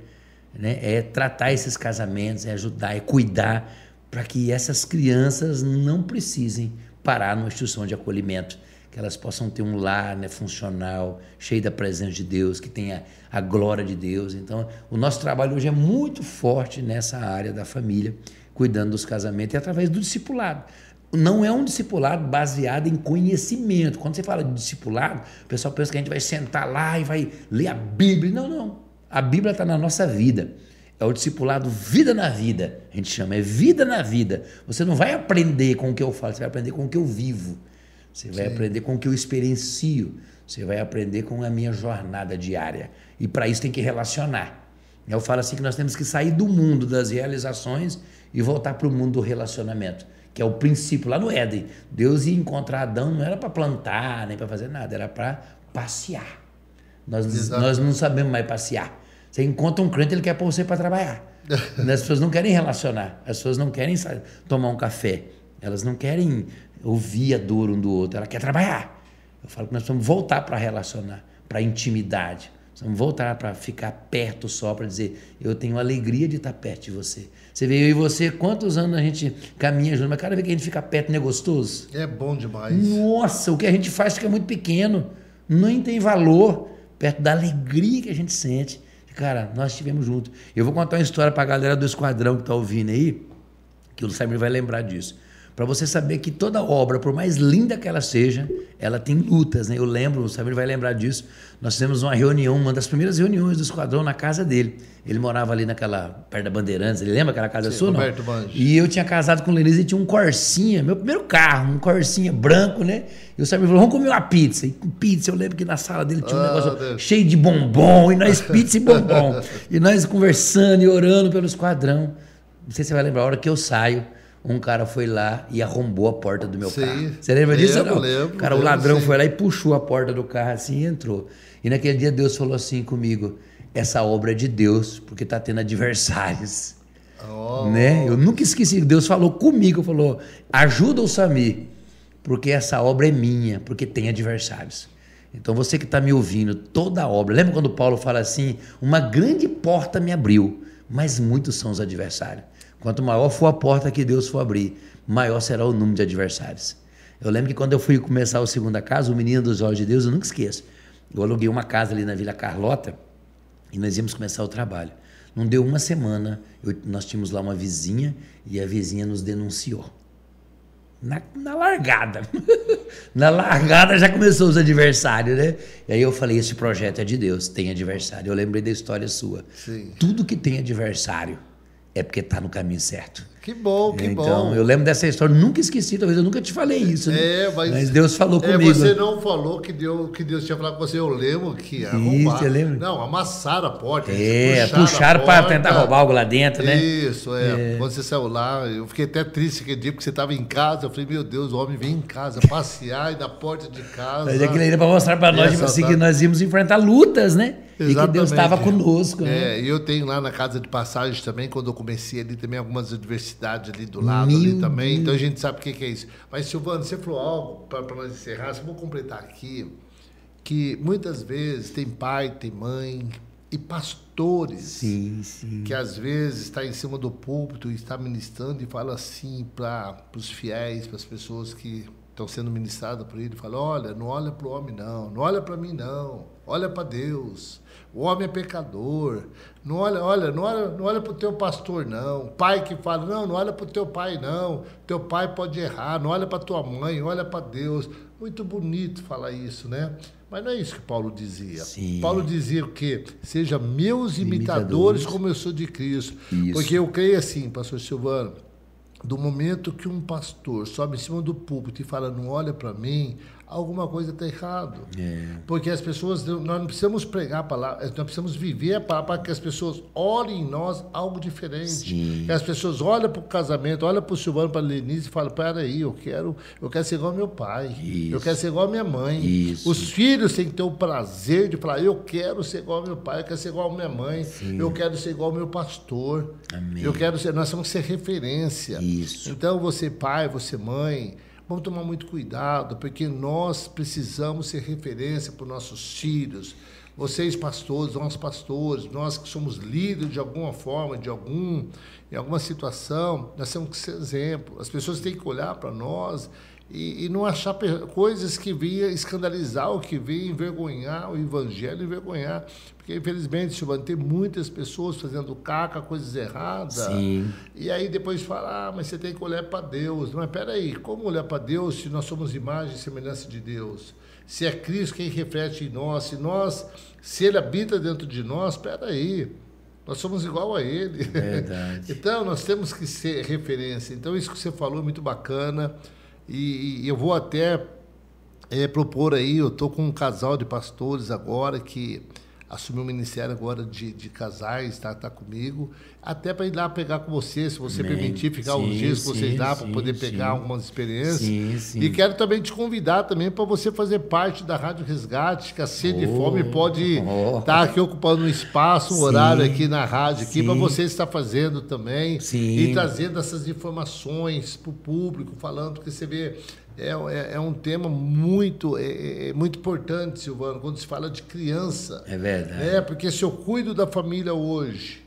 né, é tratar esses casamentos, é ajudar, é cuidar, para que essas crianças não precisem parar numa instituição de acolhimento, que elas possam ter um lar, né, funcional, cheio da presença de Deus, que tenha a glória de Deus. Então, o nosso trabalho hoje é muito forte nessa área da família, cuidando dos casamentos e através do discipulado. Não é um discipulado baseado em conhecimento. Quando você fala de discipulado, o pessoal pensa que a gente vai sentar lá e vai ler a Bíblia. Não, não. A Bíblia está na nossa vida. É o discipulado vida na vida. A gente chama, é vida na vida. Você não vai aprender com o que eu falo, você vai aprender com o que eu vivo. Você vai aprender com o que eu experiencio. Você vai aprender com a minha jornada diária. E para isso tem que relacionar. Eu falo assim que nós temos que sair do mundo das realizações e voltar para o mundo do relacionamento, que é o princípio lá no Éden. Deus ia encontrar Adão, não era para plantar, nem para fazer nada, era para passear. Nós não sabemos mais passear. Você encontra um crente, ele quer pôr você para trabalhar. As pessoas não querem relacionar, as pessoas não querem tomar um café, elas não querem ouvir a dor um do outro, ela quer trabalhar. Eu falo que nós precisamos voltar para relacionar, para intimidade. Precisamos voltar para ficar perto só, para dizer, eu tenho alegria de estar perto de você. Você vê, eu e você, quantos anos a gente caminha junto, mas cada vez que a gente fica perto, não é gostoso? É bom demais. Nossa, o que a gente faz fica muito pequeno, nem tem valor, perto da alegria que a gente sente. Cara, nós estivemos juntos. Eu vou contar uma história para a galera do Esquadrão que está ouvindo aí, que o Samir vai lembrar disso. Para você saber que toda obra, por mais linda que ela seja, ela tem lutas, né? Eu lembro, o Samir vai lembrar disso. Nós fizemos uma reunião, uma das primeiras reuniões do Esquadrão na casa dele. Ele morava ali perto da Bandeirantes. Ele lembra aquela casa sua, não? Roberto Banjo. E eu tinha casado com o Lenise e tinha um Corsinha, meu primeiro carro, um Corsinha branco, né? E o Samir falou, vamos comer uma pizza. E com pizza, eu lembro que na sala dele tinha um negócio Deus. cheio de bombom, e nós pizza e bombom. E nós conversando e orando pelo Esquadrão. Não sei se você vai lembrar, a hora que eu saio, um cara foi lá e arrombou a porta do meu carro. Você lembra disso? Lembro. O ladrão foi lá e puxou a porta do carro assim e entrou. E naquele dia Deus falou assim comigo, essa obra é de Deus, porque está tendo adversários. Né? Eu nunca esqueci, Deus falou comigo, falou, ajuda o Samir, porque essa obra é minha, porque tem adversários. Então você que está me ouvindo, toda a obra, lembra quando Paulo fala assim, uma grande porta me abriu, mas muitos são os adversários. Quanto maior for a porta que Deus for abrir, maior será o número de adversários. Eu lembro que quando eu fui começar a segunda casa, o Menino dos Olhos de Deus, eu nunca esqueço. Eu aluguei uma casa ali na Vila Carlota e nós íamos começar o trabalho. Não deu uma semana, nós tínhamos lá uma vizinha e a vizinha nos denunciou. Na largada. Na largada já começou os adversários, né? E aí eu falei, esse projeto é de Deus, tem adversário. Eu lembrei da história sua. Sim. Tudo que tem adversário é porque está no caminho certo. Que bom, que bom. Então, eu lembro dessa história, nunca esqueci, talvez eu nunca te falei isso, né? Mas Deus falou comigo. Você não falou que Deus tinha falado com você, eu lembro que arrombar. Isso, eu lembro. Não, amassaram a porta. Puxaram para tentar roubar algo lá dentro, né? Isso, Quando você saiu lá, eu fiquei até triste aquele dia, porque você estava em casa, eu falei, meu Deus, o homem vem em casa passear e na porta de casa. Mas aquilo era para mostrar para nós, tipo assim, que nós íamos enfrentar lutas, né? Exatamente. E que Deus estava conosco, né? E eu tenho lá na casa de passagem também, quando eu comecei ali, também algumas adversidades ali do lado ali também, então a gente sabe o que é isso. Mas, Silvano, você falou algo para nós encerrar, eu vou completar aqui, que muitas vezes tem pai, tem mãe e pastores que às vezes está em cima do púlpito e está ministrando e fala assim para os fiéis, para as pessoas que estão sendo ministradas por ele, fala, olha, não olha para o homem não olha para mim não, olha para Deus, o homem é pecador, não olha para o teu pastor não, pai que fala, não olha para o teu pai não, teu pai pode errar, não olha para tua mãe, olha para Deus. Muito bonito falar isso, né? Mas não é isso que Paulo dizia. Sim. Paulo dizia o quê? Seja meus imitadores como eu sou de Cristo. Isso. Porque eu creio assim, pastor Silvano, do momento que um pastor sobe em cima do púlpito e fala, não olha para mim, alguma coisa está errado. Porque as pessoas, nós não precisamos pregar a palavra, nós precisamos viver a palavra para que as pessoas olhem em nós algo diferente. Sim. Que as pessoas olham para o casamento, olham para o Silvano, para a Lenise e falam, peraí, eu quero ser igual ao meu pai, Isso. eu quero ser igual à minha mãe. Isso. Os filhos têm que ter o prazer de falar, eu quero ser igual ao meu pai, eu quero ser igual à minha mãe, eu quero ser igual ao meu pastor. Amém. Nós temos que ser referência. Isso. Então, você pai, você mãe, vamos tomar muito cuidado, porque nós precisamos ser referência para os nossos filhos. Vocês, pastores, nós que somos líderes de alguma forma, em alguma situação, nós temos que ser exemplo. As pessoas têm que olhar para nós e não achar coisas que venham escandalizar ou que venham envergonhar o evangelho, envergonhar. Porque, infelizmente, Silvano, tem muitas pessoas fazendo caca, coisas erradas. Sim. E aí depois fala, mas você tem que olhar para Deus. Mas peraí, como olhar para Deus se nós somos imagem e semelhança de Deus? Se é Cristo quem reflete em nós, se Ele habita dentro de nós, peraí, nós somos igual a Ele. Verdade. Então, nós temos que ser referência. Então, isso que você falou é muito bacana. E eu vou até propor aí, eu estou com um casal de pastores agora que assumiu o ministério agora de casais, tá comigo, até para ir lá pegar com você, se você permitir ficar uns dias com vocês lá, para poder pegar algumas experiências. E quero também te convidar também para você fazer parte da Rádio Resgate, que a Sede de Fome pode estar aqui ocupando um espaço, um horário aqui na rádio, aqui para você estar fazendo também, e trazendo essas informações para o público, falando que você vê... É um tema muito importante, Silvano, quando se fala de criança. É verdade. Porque se eu cuido da família hoje,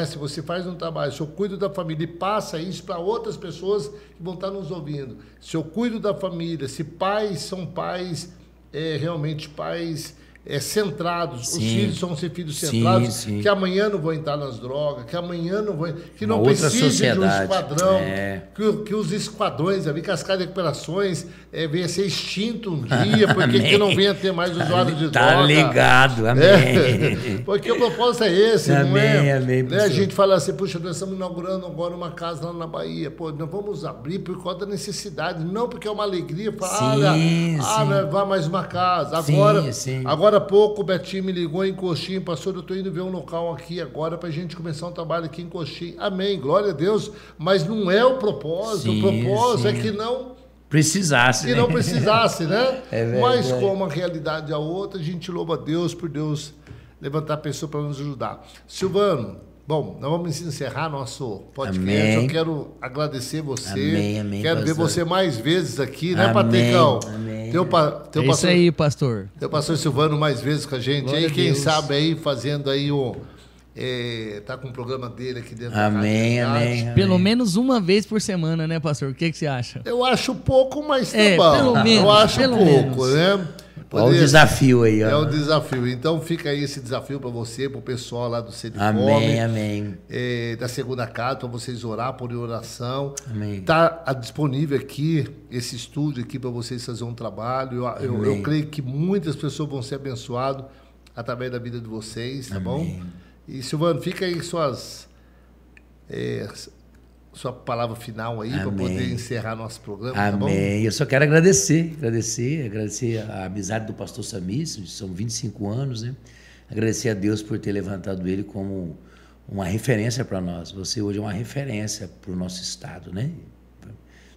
se você faz um trabalho, se eu cuido da família e passa isso para outras pessoas que vão estar nos ouvindo, se eu cuido da família, se pais são pais, realmente pais... centrados, os filhos são ser filhos centrados, que amanhã não vão entrar nas drogas, que amanhã não vão, que não precisa de um esquadrão, que os esquadrões, que as casas de recuperações venham a ser extinto um dia, porque que não venha ter mais usuários de droga. Tá ligado, amém. Porque o propósito é esse, amém, não é? Amém, a gente fala assim, puxa, nós estamos inaugurando agora uma casa lá na Bahia, nós vamos abrir por causa da necessidade, não porque é uma alegria, falar, nós vamos mais uma casa, agora há pouco o Betinho me ligou em Coxim, pastor, eu estou indo ver um local aqui agora para a gente começar um trabalho aqui em Coxim. Amém, glória a Deus, mas não é o propósito, o propósito é que não precisasse, que não precisasse, né? Mas como a realidade é a outra, a gente louva a Deus por Deus levantar a pessoa para nos ajudar. Silvano, bom, nós vamos encerrar nosso podcast. Amém. Eu quero agradecer você. Amém, quero ver pastor. você mais vezes aqui, né, Patricão? Amém. É isso aí, pastor. Tem o pastor Silvano mais vezes com a gente. Glória aí, quem Deus. sabe aí, fazendo aí tá com o programa dele aqui dentro Amém, da Rádio amém. Resgate. Pelo menos uma vez por semana, né, pastor? O que você acha? Eu acho pouco, mas tá É, bom. pelo menos, eu acho pelo pouco, menos. né? Olha o desafio aí, ó. É o desafio. Então fica aí esse desafio para você, para o pessoal lá do Sede de Amém, Fome. amém. Da segunda casa, para vocês orar por oração. Amém. Está disponível aqui, esse estúdio aqui, para vocês fazer um trabalho. Eu creio que muitas pessoas vão ser abençoadas através da vida de vocês, tá bom? E, Silvano, fica aí sua palavra final aí, para poder encerrar nosso programa, tá bom? Amém. Eu só quero agradecer a amizade do pastor Samir, são 25 anos, né? Agradecer a Deus por ter levantado ele como uma referência para nós. Você hoje é uma referência para o nosso estado, né?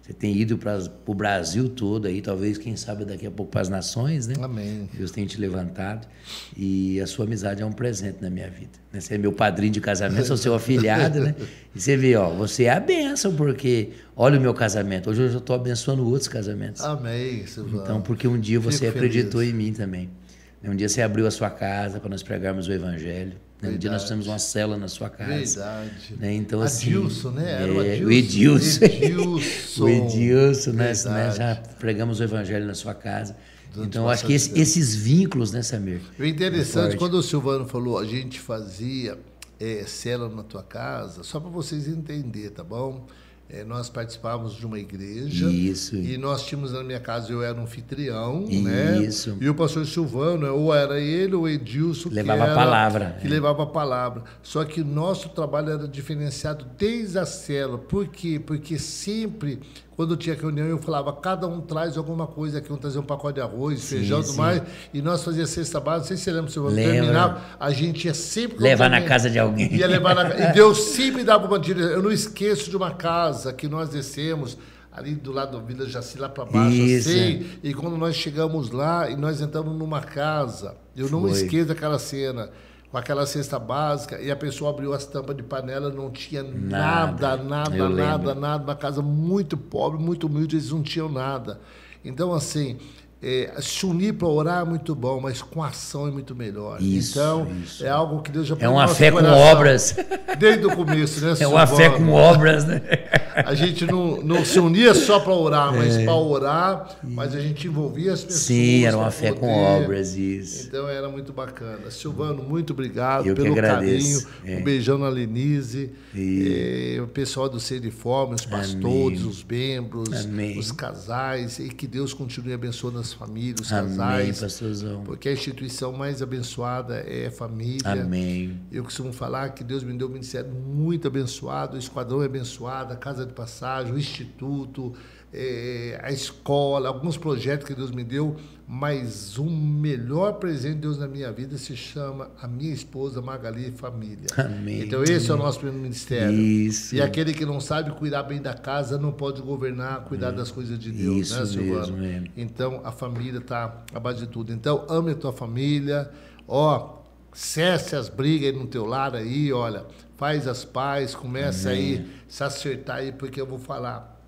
Você tem ido para o Brasil todo aí, talvez, quem sabe, daqui a pouco para as nações, né? Amém. Deus tem te levantado e a sua amizade é um presente na minha vida. Você é meu padrinho de casamento, sou seu afilhado, né? E você vê, você é a bênção, porque olha o meu casamento. Hoje eu já estou abençoando outros casamentos. Amém, Silvano. Então, porque um dia você Fico acreditou feliz. em mim também. Um dia você abriu a sua casa para nós pregarmos o evangelho. Um dia nós fizemos uma cela na sua casa. Verdade. Né? Então, assim, Adilson, né? Era o Adilson. O Edilson. Edilson. O Edilson, nós Verdade. já pregamos o evangelho na sua casa. Durante Então, eu acho que bastante tempo. esses vínculos, né, Samir? O interessante, forte. quando o Silvano falou, a gente fazia cela na tua casa, só para vocês entenderem, tá bom? Nós participávamos de uma igreja. Isso. E nós tínhamos na minha casa, eu era um anfitrião, Isso. né? E o pastor Silvano, ou era ele ou o Edilson, Levava a palavra. Que levava a palavra. Só que nosso trabalho era diferenciado desde a célula. Por quê? Porque sempre quando tinha reunião, eu falava, cada um traz alguma coisa aqui, um trazia um pacote de arroz, feijão e tudo mais, e nós fazíamos cesta básica, não sei se você lembra, se eu terminava, a gente ia sempre... Levar na casa de alguém. Ia levar na casa, e Deus sempre dava uma direção. Eu não esqueço de uma casa que nós descemos, ali do lado da Vila Jaci, lá para baixo, assim, e quando nós chegamos lá, e nós entramos numa casa, eu não esqueço daquela cena, com aquela cesta básica, e a pessoa abriu as tampas de panela, não tinha nada, uma casa muito pobre, muito humilde, eles não tinham nada. Então, assim, se unir para orar é muito bom, mas com ação é muito melhor. Isso, então, é algo que Deus já é uma fé com obras. Desde o começo, né? É uma fé com obras, né? A gente não se unia só para orar, mas para orar, mas a gente envolvia as pessoas. Sim, era uma fé com obras, isso. Então era muito bacana. Silvano, muito obrigado Eu pelo que agradeço. carinho. Um beijão na Lenise, o pessoal do Seriforme, os pastores, Amém. os membros, Amém. os casais, e que Deus continue abençoando as famílias, os Amém, casais. pastorzão. Porque a instituição mais abençoada é a família. Amém. Eu costumo falar que Deus me deu um ministério muito abençoado, o esquadrão é abençoado, a casa de passagem, o instituto, a escola, alguns projetos que Deus me deu, mas o melhor presente de Deus na minha vida se chama a minha esposa Magali e família. Amém. Então esse é o nosso primeiro ministério. Isso. E aquele que não sabe cuidar bem da casa não pode governar, cuidar das coisas de Deus, Isso né, Silvano? mesmo. Então a família está abaixo de tudo. Então ame a tua família, cesse as brigas aí no teu lar aí, olha, faz as pazes, começa aí, se acertar aí, porque eu vou falar,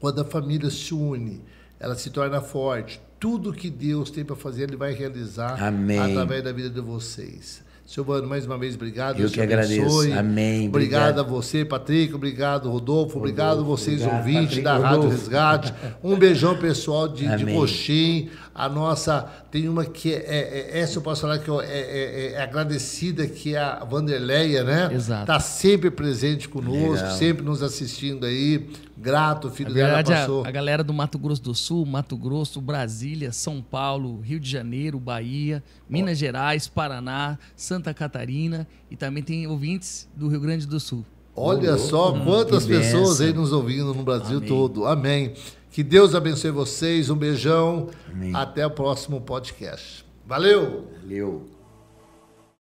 quando a família se une, ela se torna forte, tudo que Deus tem para fazer, Ele vai realizar. Amém. Através da vida de vocês. Silvano, mais uma vez, obrigado. Eu que agradeço. Amém. Obrigado a você, Patrick. Obrigado, Rodolfo. Obrigado a vocês, ouvintes da Rádio Resgate. Um beijão, pessoal de Coxim. A nossa, tem uma que essa eu posso falar que é agradecida, que é a Vanderleia, né? Exato. Está sempre presente conosco, sempre nos assistindo aí. Grato, filho dela passou. A galera do Mato Grosso do Sul, Mato Grosso, Brasília, São Paulo, Rio de Janeiro, Bahia, Minas Gerais, Paraná, Santa Catarina, e também tem ouvintes do Rio Grande do Sul. Olha só quantas pessoas aí nos ouvindo no Brasil todo. Amém. Que Deus abençoe vocês. Um beijão. Amém. Até o próximo podcast. Valeu! Valeu.